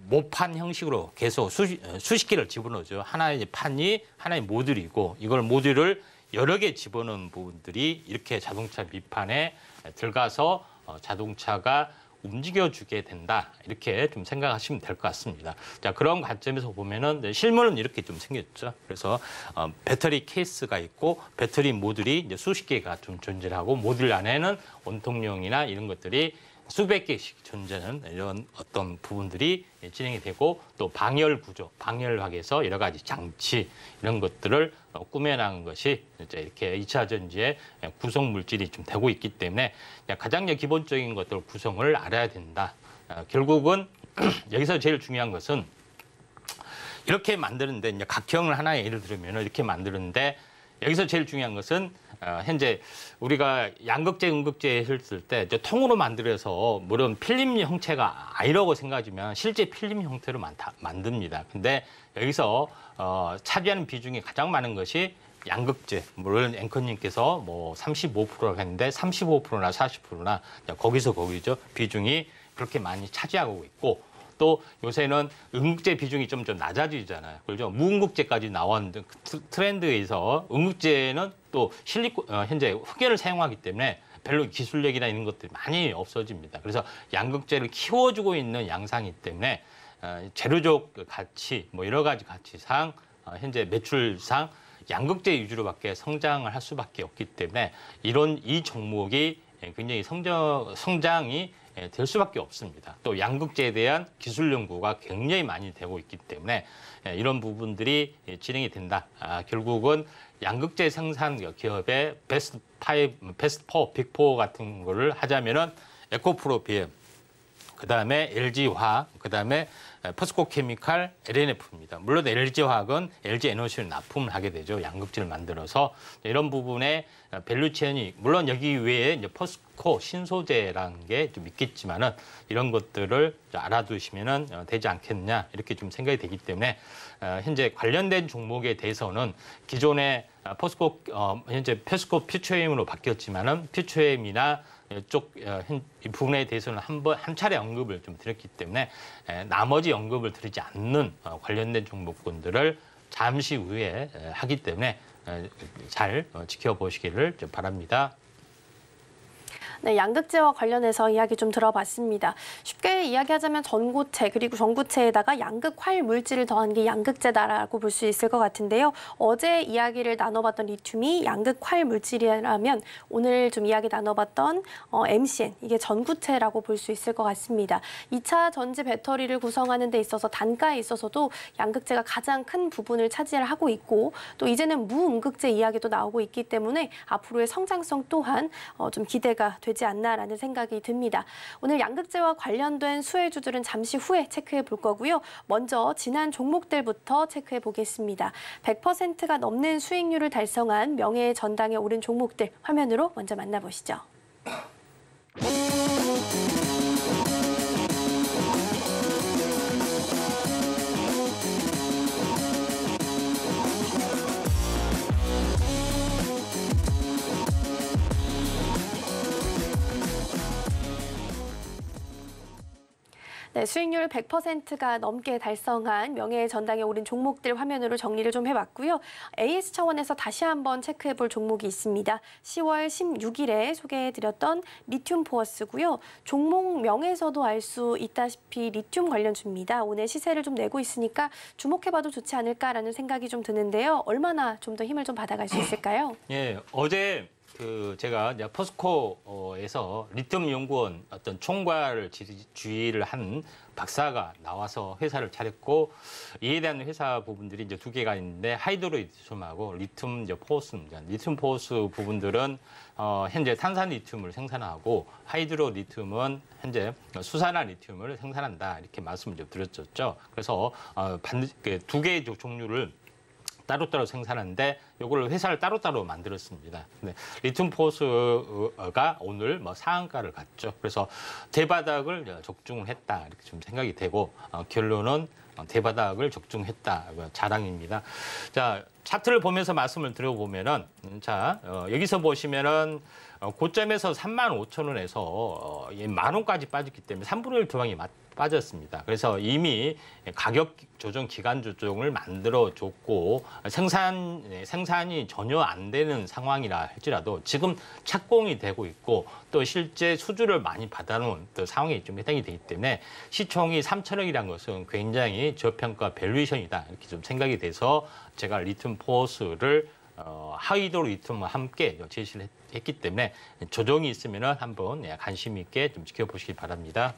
모판 형식으로 계속 수십 개를 집어넣죠. 하나의 판이 하나의 모듈이고, 이걸 모듈을 여러 개 집어넣은 부분들이 이렇게 자동차 밑판에 들어가서 자동차가 움직여주게 된다, 이렇게 좀 생각하시면 될 것 같습니다. 자, 그런 관점에서 보면은 실물은 이렇게 좀 생겼죠. 그래서 배터리 케이스가 있고 배터리 모듈이 이제 수십 개가 좀 존재하고, 모듈 안에는 원통형이나 이런 것들이 수백 개씩 존재하는 이런 어떤 부분들이 진행이 되고, 또 방열 구조, 방열학에서 여러 가지 장치 이런 것들을 꾸며나간 것이 이제 이렇게 2차 전지의 구성 물질이 좀 되고 있기 때문에 가장 기본적인 것들 구성을 알아야 된다. 결국은 여기서 제일 중요한 것은 이렇게 만드는데, 이제 각형을 하나의 예를 들면 이렇게 만드는데, 여기서 제일 중요한 것은 현재 우리가 양극재, 음극재 했을 때 통으로 만들어서 물론 필름 형체가 아니라고 생각하지만 실제 필름 형태로 만듭니다. 근데 여기서 차지하는 비중이 가장 많은 것이 양극재. 물론 앵커님께서 뭐 35%라고 했는데 35%나 40%나 거기서 거기죠. 비중이 그렇게 많이 차지하고 있고, 또 요새는 음극재 비중이 좀 낮아지잖아요. 그렇죠? 무음극재까지 나온 트렌드에서 음극재는 또 현재 흑연을 사용하기 때문에 별로 기술력이나 이런 것들이 많이 없어집니다. 그래서 양극재를 키워주고 있는 양상이기 때문에 재료적 가치, 뭐 여러 가지 가치상, 현재 매출상 양극재 위주로밖에 성장을 할 수밖에 없기 때문에 이 종목이 굉장히 성장이 될 수밖에 없습니다. 또 양극재에 대한 기술 연구가 굉장히 많이 되고 있기 때문에 이런 부분들이 진행이 된다. 결국은 양극재 생산 기업의 베스트 4, 빅4 같은 거를 하자면은 에코프로 비엠, 그다음에 LG화학, 그다음에 포스코케미칼, LNF입니다. 물론 LG화학은 LG에너지를 납품을 하게 되죠. 양극재를 만들어서 이런 부분에 밸류체인이 물론 여기 외에 이제 포스코 신소재라는 게 좀 있겠지만은 이런 것들을 알아두시면은 되지 않겠냐, 이렇게 좀 생각이 되기 때문에 현재 관련된 종목에 대해서는 기존의 포스코 현재 포스코 퓨처엠으로 바뀌었지만은 퓨처엠이나 이 부분에 대해서는 한 차례 언급을 좀 드렸기 때문에 나머지 언급을 드리지 않는 관련된 종목군들을 잠시 후에 하기 때문에 잘 지켜보시기를 바랍니다. 네, 양극재와 관련해서 이야기 좀 들어봤습니다. 쉽게 이야기하자면 전고체, 그리고 전고체에다가 양극활 물질을 더한 게 양극재다라고 볼 수 있을 것 같은데요. 어제 이야기를 나눠봤던 리튬이 양극활 물질이라면 오늘 좀 이야기 나눠봤던 MCN, 이게 전구체라고 볼 수 있을 것 같습니다. 2차 전지 배터리를 구성하는 데 있어서 단가에 있어서도 양극재가 가장 큰 부분을 차지를 하고 있고, 또 이제는 무음극재 이야기도 나오고 있기 때문에 앞으로의 성장성 또한 좀 기대가 되지 않나라는 생각이 듭니다. 오늘 양극재와 관련된 수혜주들은 잠시 후에 체크해 볼 거고요. 먼저 지난 종목들부터 체크해 보겠습니다. 100%가 넘는 수익률을 달성한 명예의 전당에 오른 종목들 화면으로 먼저 만나보시죠. 네, 수익률 100%가 넘게 달성한 명예의 전당에 오른 종목들 화면으로 정리를 좀 해봤고요. AS 차원에서 다시 한번 체크해볼 종목이 있습니다. 10월 16일에 소개해드렸던 리튬 포어스고요. 종목명에서도 알 수 있다시피 리튬 관련주입니다. 오늘 시세를 좀 내고 있으니까 주목해봐도 좋지 않을까라는 생각이 좀 드는데요. 얼마나 좀 더 힘을 좀 받아갈 수 있을까요? 예, 어제 제가 이제 포스코에서 리튬 연구원 어떤 총괄을 지휘를 한 박사가 나와서 회사를 차렸고, 이에 대한 회사 부분들이 이제 두 개가 있는데, 하이드로 리튬하고 리튬 이제 포스입니다. 리튬 포스 부분들은 현재 탄산 리튬을 생산하고, 하이드로 리튬은 현재 수산화 리튬을 생산한다, 이렇게 말씀을 좀 드렸었죠. 그래서 반드시 두 개의 종류를 따로따로 생산하는데, 이걸 회사를 따로따로 만들었습니다. 근데 리튬 포스가 오늘 상한가를 갔죠. 그래서 대바닥을 적중을 했다, 이렇게 좀 생각이 되고, 결론은 대바닥을 적중했다, 자랑입니다. 자, 차트를 보면서 말씀을 드려보면은, 자, 여기서 보시면은 고점에서 35,000원에서 10,000원까지 빠졌기 때문에 3분의 1 토막이 빠졌습니다. 그래서 이미 가격 조정, 기간 조정을 만들어줬고, 생산이 전혀 안 되는 상황이라 할지라도 지금 착공이 되고 있고, 또 실제 수주를 많이 받아놓은 또 상황이 좀 해당이 되기 때문에 시총이 3,000억이라는 것은 굉장히 저평가 밸류에이션이다, 이렇게 좀 생각이 돼서 제가 리튬 포스를 하이드로 리튬과 함께 제시를 했기 때문에 조정이 있으면 한번 관심 있게 좀 지켜보시기 바랍니다.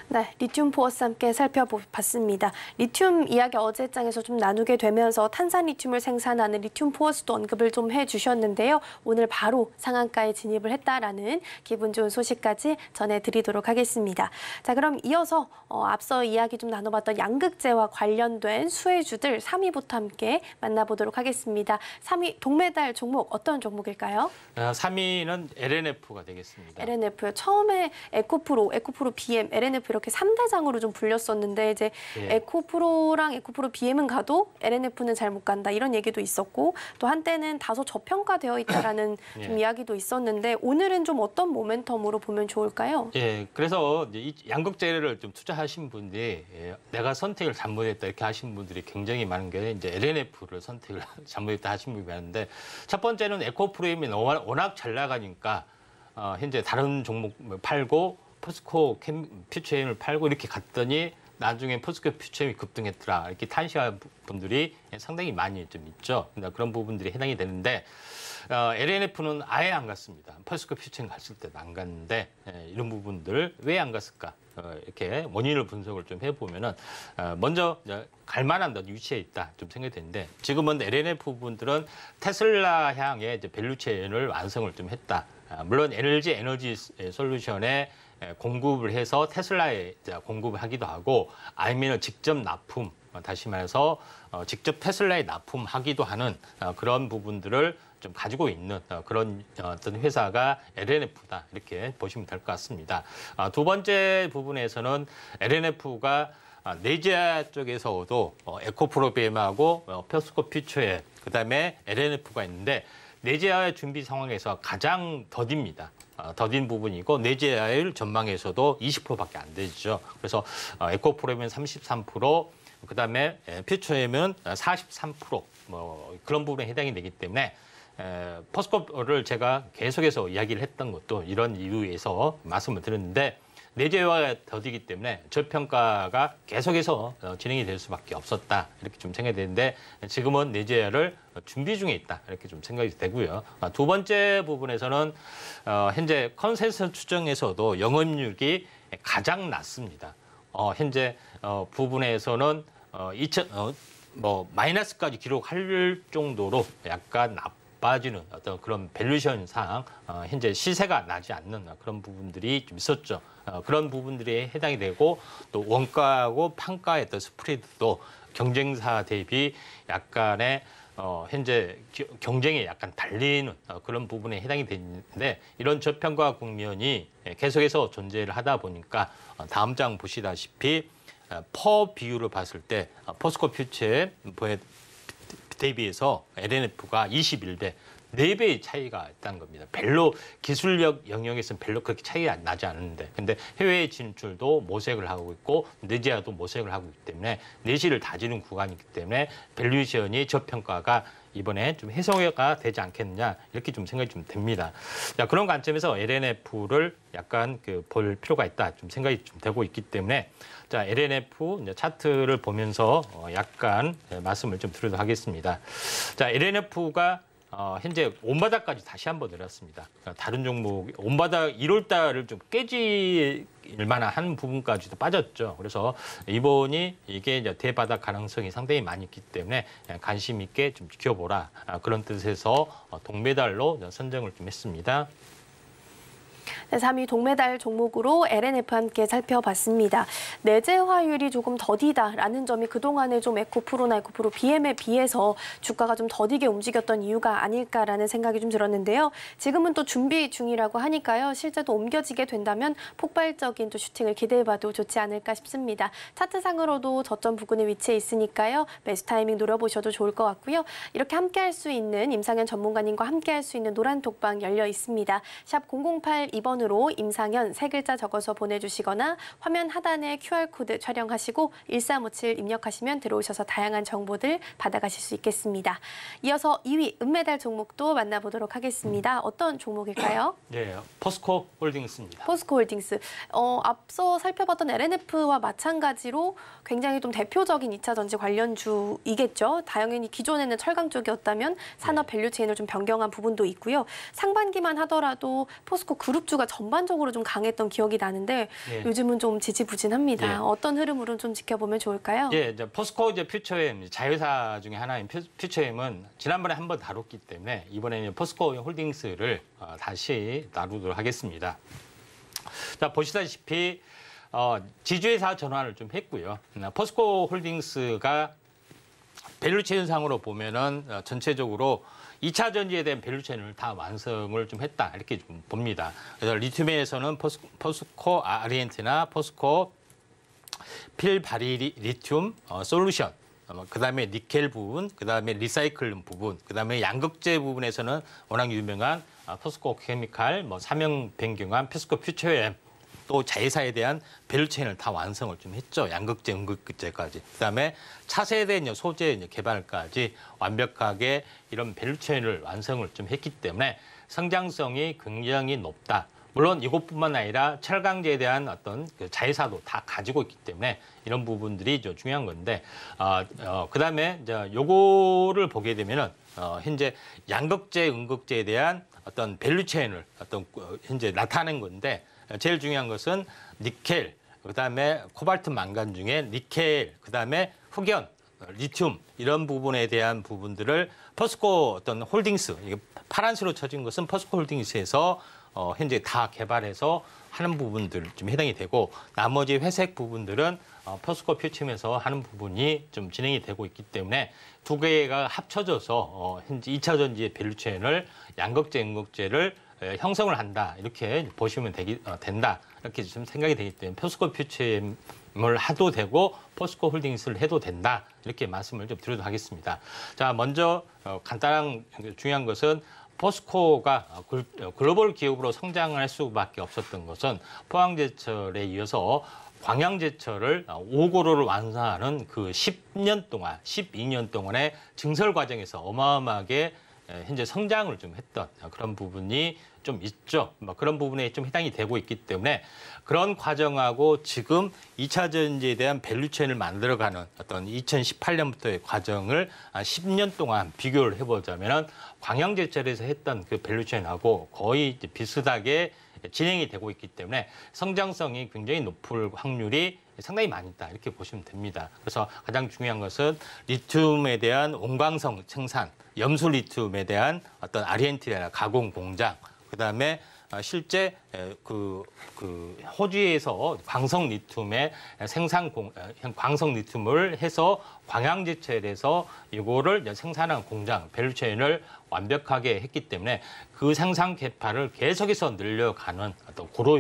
네, 리튬 포어스 함께 살펴봤습니다. 리튬 이야기 어제 장에서 좀 나누게 되면서 탄산 리튬을 생산하는 리튬 포어스도 언급을 좀 해주셨는데요. 오늘 바로 상한가에 진입을 했다라는 기분 좋은 소식까지 전해드리도록 하겠습니다. 자, 그럼 이어서 앞서 이야기 좀 나눠봤던 양극재와 관련된 수혜주들 3위부터 함께 만나보도록 하겠습니다. 3위 동메달 종목 어떤 종목일까요? 3위는 LNF가 되겠습니다. LNF요. 처음에 에코프로 BM, LNF 이렇게 3대장으로 좀 불렸었는데, 이제 에코프로랑 에코프로 BM은 가도 LNF는 잘 못 간다, 이런 얘기도 있었고, 또 한때는 다소 저평가되어 있다라는 좀 이야기도 있었는데, 오늘은 좀 어떤 모멘텀으로 보면 좋을까요? 예, 그래서 이 양극재를 좀 투자하신 분들이 내가 선택을 잘못했다, 이렇게 하신 분들이 굉장히 많은 게 이제 LNF를 선택을 잘못했다 하신 분이 많은데, 첫 번째는 에코프로임이 워낙 잘 나가니까 현재 다른 종목 팔고 포스코 퓨처엠을 팔고 이렇게 갔더니 나중에 포스코 퓨처엠이 급등했더라, 이렇게 탄시한 분들이 상당히 많이 좀 있죠. 그런 부분들이 해당이 되는데, LNF는 아예 안 갔습니다. 포스코 퓨처엠 갔을 때도 안 갔는데, 이런 부분들 왜 안 갔을까? 이렇게 원인을 분석을 좀 해보면은, 먼저 갈만한 위치에 있다 좀 생각이 되는데, 지금은 LNF 부분들은 테슬라 향의 밸류체인을 완성을 좀 했다. 물론 LG 에너지 솔루션에 공급을 해서 테슬라에 공급을 하기도 하고, 아니면 직접 납품, 다시 말해서 직접 테슬라에 납품하기도 하는 그런 부분들을 좀 가지고 있는 그런 어떤 회사가 LNF다, 이렇게 보시면 될 것 같습니다. 두 번째 부분에서는 LNF가 네지아 쪽에서도 에코프로비엠하고 포스코 퓨처엠, 그다음에 LNF가 있는데, 네지아의 준비 상황에서 가장 더딥니다. 더딘 부분이고, 네지아의 전망에서도 20%밖에 안 되죠. 그래서 에코프로면 33%, 그다음에 퓨처엠은 43%, 그런 부분에 해당이 되기 때문에 포스코를 제가 계속해서 이야기를 했던 것도 이런 이유에서 말씀을 드렸는데, 네지아가 더디기 때문에 저평가가 계속해서 진행이 될 수밖에 없었다, 이렇게 좀 생각이 되는데, 지금은 네지아를 준비 중에 있다, 이렇게 좀 생각이 되고요. 두 번째 부분에서는 현재 컨센서스 추정에서도 영업이익이 가장 낮습니다. 현재 부분에서는 마이너스까지 기록할 정도로 약간 빠지는 어떤 그런 밸류에이션상 현재 시세가 나지 않는 그런 부분들이 좀 있었죠. 그런 부분들이 해당이 되고, 또 원가하고 판가의 어떤 스프레드도 경쟁사 대비 약간의 현재 경쟁에 약간 달리는 그런 부분에 해당이 되는데, 이런 저평가 국면이 계속해서 존재를 하다 보니까 다음 장 보시다시피 퍼 비율을 봤을 때 포스코 퓨처에 대비해서 LNF가 21배, 4배의 차이가 있다는 겁니다. 별로 기술력 영역에서는 별로 그렇게 차이가 나지 않는데, 근데 해외 진출도 모색을 하고 있고 내지하도 모색을 하고 있기 때문에 내실을 다지는 구간이기 때문에 밸류에이션이 저평가가 이번에 좀 해소가 되지 않겠느냐 이렇게 좀 생각이 좀 됩니다. 자, 그런 관점에서 LNF를 약간 볼 필요가 있다 좀 생각이 좀 되고 있기 때문에 자, LNF 이제 차트를 보면서 약간 말씀을 좀 드리도록 하겠습니다. 자, LNF가 현재 온바닥까지 다시 한번 내렸습니다. 그러니까 다른 종목 온바닥 1월 달을 좀 깨질 만한 한 부분까지도 빠졌죠. 그래서 이번이 이게 이제 대바닥 가능성이 상당히 많이 있기 때문에 관심 있게 좀 지켜보라. 그런 뜻에서 동메달로 선정을 좀 했습니다. 네, 3위 동메달 종목으로 LNF 함께 살펴봤습니다. 내재화율이 조금 더디다라는 점이 그동안에 좀 에코프로나 에코프로 BM에 비해서 주가가 좀 더디게 움직였던 이유가 아닐까라는 생각이 좀 들었는데요. 지금은 또 준비 중이라고 하니까요. 실제도 옮겨지게 된다면 폭발적인 또 슈팅을 기대해봐도 좋지 않을까 싶습니다. 차트상으로도 저점 부근에 위치해 있으니까요. 매수 타이밍 노려보셔도 좋을 것 같고요. 이렇게 함께할 수 있는 임상현 전문가님과 함께할 수 있는 노란 톡방 열려 있습니다. 샵 008-2번으로 임상현 3글자 적어서 보내주시거나 화면 하단에 QR코드 촬영하시고 1357 입력하시면 들어오셔서 다양한 정보들 받아가실 수 있겠습니다. 이어서 2위 은메달 종목도 만나보도록 하겠습니다. 어떤 종목일까요? 네, 포스코 홀딩스입니다. 포스코 홀딩스. 앞서 살펴봤던 LNF와 마찬가지로 굉장히 좀 대표적인 2차 전지 관련주이겠죠. 당연히 기존에는 철강 쪽이었다면 산업 밸류체인을 좀 변경한 부분도 있고요. 상반기만 하더라도 포스코 그룹주가 전반적으로 좀 강했던 기억이 나는데 요즘은 좀 지지부진합니다. 어떤 흐름으로 좀 지켜보면 좋을까요? 예, 이제 포스코 이제 퓨처엠 자회사 중에 하나인 퓨처엠은 지난번에 한번 다뤘기 때문에 이번에 포스코 홀딩스를 다시 다루도록 하겠습니다. 자, 보시다시피 지주회사 전환을 좀 했고요. 포스코 홀딩스가 밸류체인상으로 보면은 전체적으로 2차 전지에 대한 밸류체인을 다 완성을 좀 했다 이렇게 좀 봅니다. 그래서 리튬에서는 포스코 아르헨티나, 포스코 필바리 리튬 솔루션, 그다음에 니켈 부분, 그다음에 리사이클 부분, 그다음에 양극재 부분에서는 워낙 유명한 포스코 케미칼, 사명 변경한 포스코 퓨처엠 또 자회사에 대한 밸류체인을 다 완성을 좀 했죠. 양극재, 음극재까지. 그다음에 차세대 소재 개발까지 완벽하게 이런 밸류체인을 완성을 좀 했기 때문에 성장성이 굉장히 높다. 물론 이것뿐만 아니라 철강제에 대한 어떤 자회사도 다 가지고 있기 때문에 이런 부분들이 좀 중요한 건데, 그다음에 이제 요거를 보게 되면은 현재 양극재, 음극재에 대한 어떤 밸류체인을 현재 나타낸 건데. 제일 중요한 것은 니켈, 그다음에 코발트 망간 중에 니켈, 그다음에 흑연, 리튬 이런 부분에 대한 부분들을 포스코 어떤 홀딩스, 이게 파란색으로 쳐진 것은 포스코 홀딩스에서 현재 다 개발해서 하는 부분들 좀 해당이 되고 나머지 회색 부분들은 포스코 퓨처엠에서 하는 부분이 좀 진행이 되고 있기 때문에 두 개가 합쳐져서 현재 2차 전지의 밸류체인을 양극재, 음극재를 형성을 한다 이렇게 보시면 된다 이렇게 좀 생각이 되기 때문에 포스코 퓨처엠을 해도 되고 포스코 홀딩스를 해도 된다 이렇게 말씀을 좀 드리도록 하겠습니다. 자, 먼저 간단한 중요한 것은 포스코가 글로벌 기업으로 성장할 수밖에 없었던 것은 포항제철에 이어서 광양제철을 5고로를 완성하는 그 10년 동안, 12년 동안의 증설 과정에서 어마어마하게 현재 성장을 좀 했던 그런 부분이 좀 있죠. 그런 부분에 좀 해당이 되고 있기 때문에 그런 과정하고 지금 2차 전지에 대한 밸류체인을 만들어가는 어떤 2018년부터의 과정을 한 10년 동안 비교를 해보자면 광양제철에서 했던 그 밸류체인하고 거의 비슷하게 진행이 되고 있기 때문에 성장성이 굉장히 높을 확률이 상당히 많이 있다 이렇게 보시면 됩니다. 그래서 가장 중요한 것은 리튬에 대한 온광성 생산, 염수 리튬에 대한 어떤 아르헨티나 가공 공장, 그다음에 실제 호주에서 광석 리튬의 광석 리튬을 해서 광양제철에서 이거를 이제 생산한 공장 밸류체인을 완벽하게 했기 때문에 그 생산 개파를 계속해서 늘려가는 어떤 고로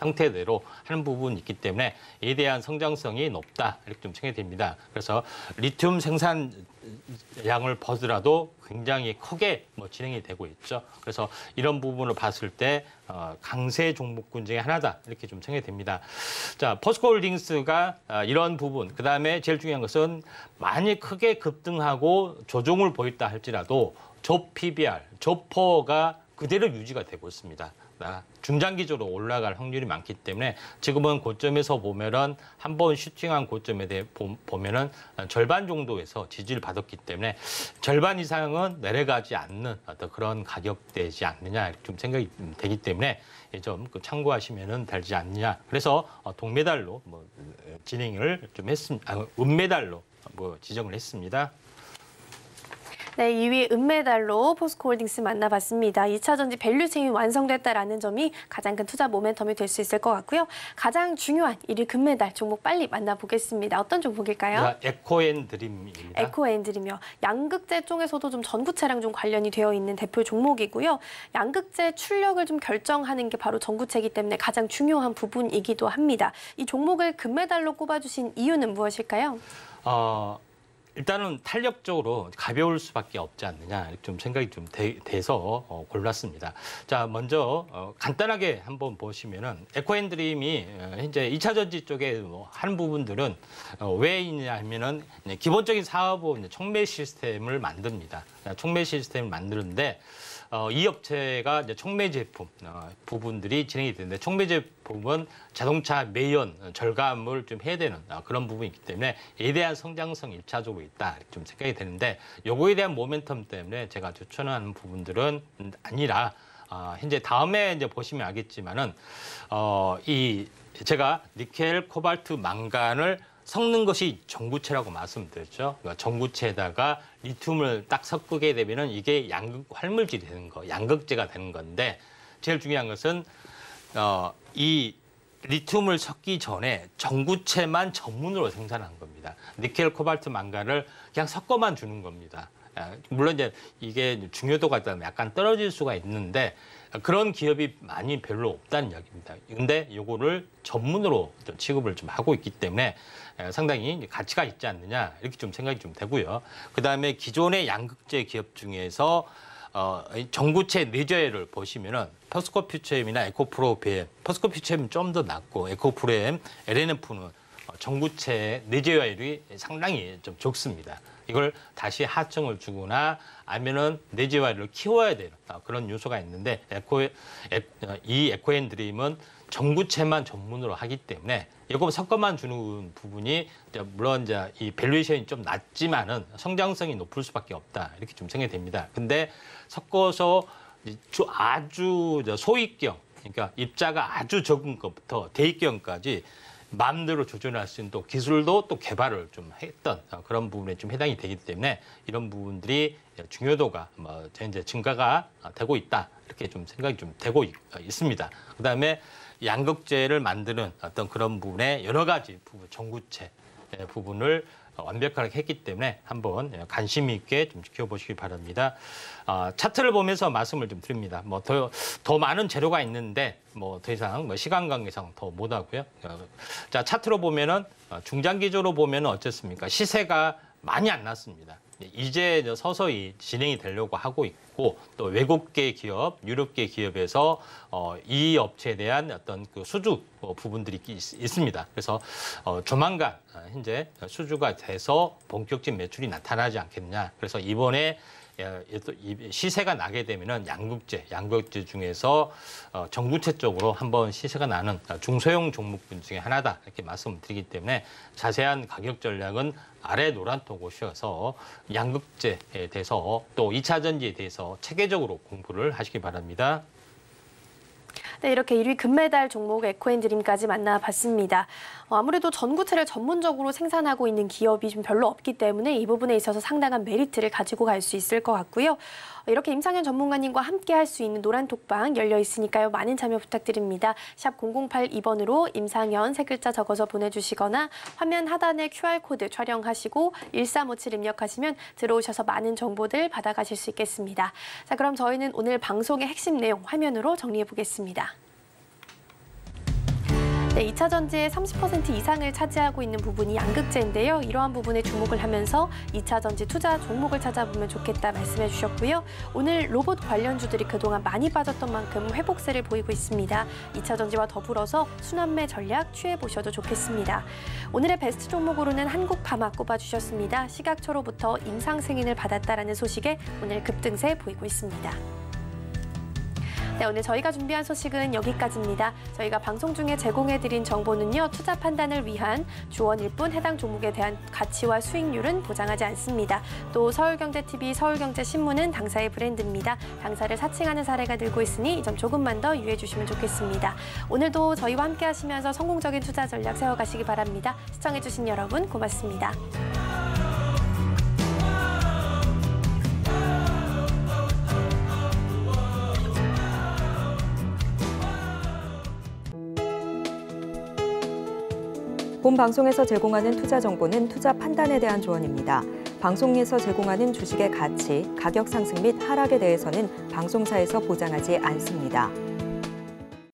형태대로 하는 부분이 있기 때문에 이에 대한 성장성이 높다 이렇게 좀 생각됩니다. 그래서 리튬 생산량을 보더라도 굉장히 크게 진행이 되고 있죠. 그래서 이런 부분을 봤을 때 강세 종목군 중에 하나다 이렇게 좀 생각이 됩니다. 자, 포스코홀딩스가 이런 부분, 그다음에 제일 중요한 것은 많이 크게 급등하고 조정을 보였다 할지라도 PBR, 조퍼가 그대로 유지가 되고 있습니다. 중장기적으로 올라갈 확률이 많기 때문에 지금은 고점에서 보면은 한번 슈팅한 고점에 대해 보면은 절반 정도에서 지지를 받았기 때문에 절반 이상은 내려가지 않는 어떤 그런 가격대지 않느냐 좀 생각이 되기 때문에 좀 참고하시면은 되지 않느냐. 그래서 동메달로 진행을 좀 했습니다. 은메달로 지정을 했습니다. 네, 2위 은메달로 포스코홀딩스 만나봤습니다. 2차 전지 밸류체인이 완성됐다라는 점이 가장 큰 투자 모멘텀이 될 수 있을 것 같고요. 가장 중요한 1위 금메달 종목 빨리 만나보겠습니다. 어떤 종목일까요? 에코앤드림입니다. 에코앤드림이요. 양극재 쪽에서도 좀 전구체랑 좀 관련이 되어 있는 대표 종목이고요. 양극재 출력을 좀 결정하는 게 바로 전구체이기 때문에 가장 중요한 부분이기도 합니다. 이 종목을 금메달로 꼽아주신 이유는 무엇일까요? 일단은 탄력적으로 가벼울 수밖에 없지 않느냐 좀 생각이 좀 돼서 골랐습니다. 자, 먼저 간단하게 한번 보시면은 에코앤드림이 현재 2차 전지 쪽에 하는 부분들은 왜 있냐 하면은 기본적인 사업은 촉매 시스템을 만듭니다. 촉매 시스템을 만드는데 이 업체가 이제 촉매 제품 부분들이 진행이 되는데 촉매 제품은 자동차 매연 절감을 좀 해야 되는 그런 부분이 있기 때문에 이에 대한 성장성이 1차적으로 있다 이렇게 좀 생각이 되는데 요거에 대한 모멘텀 때문에 제가 추천하는 부분들은 아니라 현재 다음에 이제 보시면 알겠지만은 제가 니켈, 코발트, 망간을 섞는 것이 전구체라고 말씀드렸죠. 그러니까 전구체에다가 리튬을 딱 섞게 되면은 이게 양극 활물질이 되는 거, 양극재가 되는 건데 제일 중요한 것은 이 리튬을 섞기 전에 전구체만 전문으로 생산한 겁니다. 니켈, 코발트, 망간을 그냥 섞어만 주는 겁니다. 물론 이제 이게 중요도가 약간 떨어질 수가 있는데 그런 기업이 많이 별로 없다는 이야기입니다. 근데 요거를 전문으로 취급을 좀 하고 있기 때문에 상당히 가치가 있지 않느냐 이렇게 좀 생각이 좀 되고요. 그다음에 기존의 양극재 기업 중에서 전구체 내재를 보시면은 포스코퓨처엠이나 에코프로비엠, 포스코퓨처엠은 좀 더 낮고 에코프로엠, LNF는 전구체 내재화율이 상당히 좀 적습니다. 이걸 다시 하청을 주거나 아니면은 내재화율을 키워야 되는 그런 요소가 있는데 이 에코앤드림은 전구체만 전문으로 하기 때문에 이거 섞어만 주는 부분이 물론 이제 이 밸류에이션이 좀 낮지만은 성장성이 높을 수밖에 없다 이렇게 좀 생각이 됩니다. 근데 섞어서 아주 소입경, 그러니까 입자가 아주 적은 것부터 대입경까지 마음대로 조절할 수 있는 또 기술도 또 개발을 좀 했던 그런 부분에 좀 해당이 되기 때문에 이런 부분들이 중요도가 이제 증가가 되고 있다 이렇게 좀 생각이 좀 되고 있습니다. 그다음에 양극재를 만드는 어떤 그런 부분에 여러 가지 부분, 전구체 부분을 완벽하게 했기 때문에 한번 관심 있게 좀 지켜보시기 바랍니다. 차트를 보면서 말씀을 좀 드립니다. 더 많은 재료가 있는데 더 이상 시간 관계상 더 못하고요. 자, 차트로 보면은 중장기적으로 보면은 어쨌습니까? 시세가 많이 안 났습니다. 이제 서서히 진행이 되려고 하고 있고 또 외국계 기업, 유럽계 기업에서 이 업체에 대한 어떤 그 수주 부분들이 있습니다. 그래서 조만간 현재 수주가 돼서 본격적인 매출이 나타나지 않겠느냐. 그래서 이번에 시세가 나게 되면은 양극재 중에서 전구체 쪽으로 한번 시세가 나는 중소형 종목군 중에 하나다 이렇게 말씀드리기 때문에 자세한 가격 전략은 아래 노란톡 오셔서 양극재에 대해서 또 2차 전지에 대해서 체계적으로 공부를 하시기 바랍니다. 네, 이렇게 1위 금메달 종목 에코앤드림까지 만나봤습니다. 아무래도 전구체를 전문적으로 생산하고 있는 기업이 좀 별로 없기 때문에 이 부분에 있어서 상당한 메리트를 가지고 갈 수 있을 것 같고요. 이렇게 임상현 전문가님과 함께 할 수 있는 노란 톡방 열려 있으니까요. 많은 참여 부탁드립니다. 샵 0082번으로 임상현 세 글자 적어서 보내주시거나 화면 하단에 QR코드 촬영하시고 1357 입력하시면 들어오셔서 많은 정보들 받아가실 수 있겠습니다. 자, 그럼 저희는 오늘 방송의 핵심 내용 화면으로 정리해 보겠습니다. 네, 2차 전지의 30% 이상을 차지하고 있는 부분이 양극재인데요. 이러한 부분에 주목을 하면서 2차 전지 투자 종목을 찾아보면 좋겠다 말씀해 주셨고요. 오늘 로봇 관련주들이 그동안 많이 빠졌던 만큼 회복세를 보이고 있습니다. 2차 전지와 더불어서 순환매 전략 취해보셔도 좋겠습니다. 오늘의 베스트 종목으로는 한국파마 꼽아주셨습니다. 시각초로부터 임상 승인을 받았다라는 소식에 오늘 급등세 보이고 있습니다. 네, 오늘 저희가 준비한 소식은 여기까지입니다. 저희가 방송 중에 제공해드린 정보는요. 투자 판단을 위한 조언일 뿐 해당 종목에 대한 가치와 수익률은 보장하지 않습니다. 또 서울경제TV, 서울경제신문은 당사의 브랜드입니다. 당사를 사칭하는 사례가 늘고 있으니 이 점 조금만 더 유의해 주시면 좋겠습니다. 오늘도 저희와 함께 하시면서 성공적인 투자 전략 세워가시기 바랍니다. 시청해주신 여러분 고맙습니다. 본 방송에서 제공하는 투자 정보는 투자 판단에 대한 조언입니다. 방송에서 제공하는 주식의 가치, 가격 상승 및 하락에 대해서는 방송사에서 보장하지 않습니다.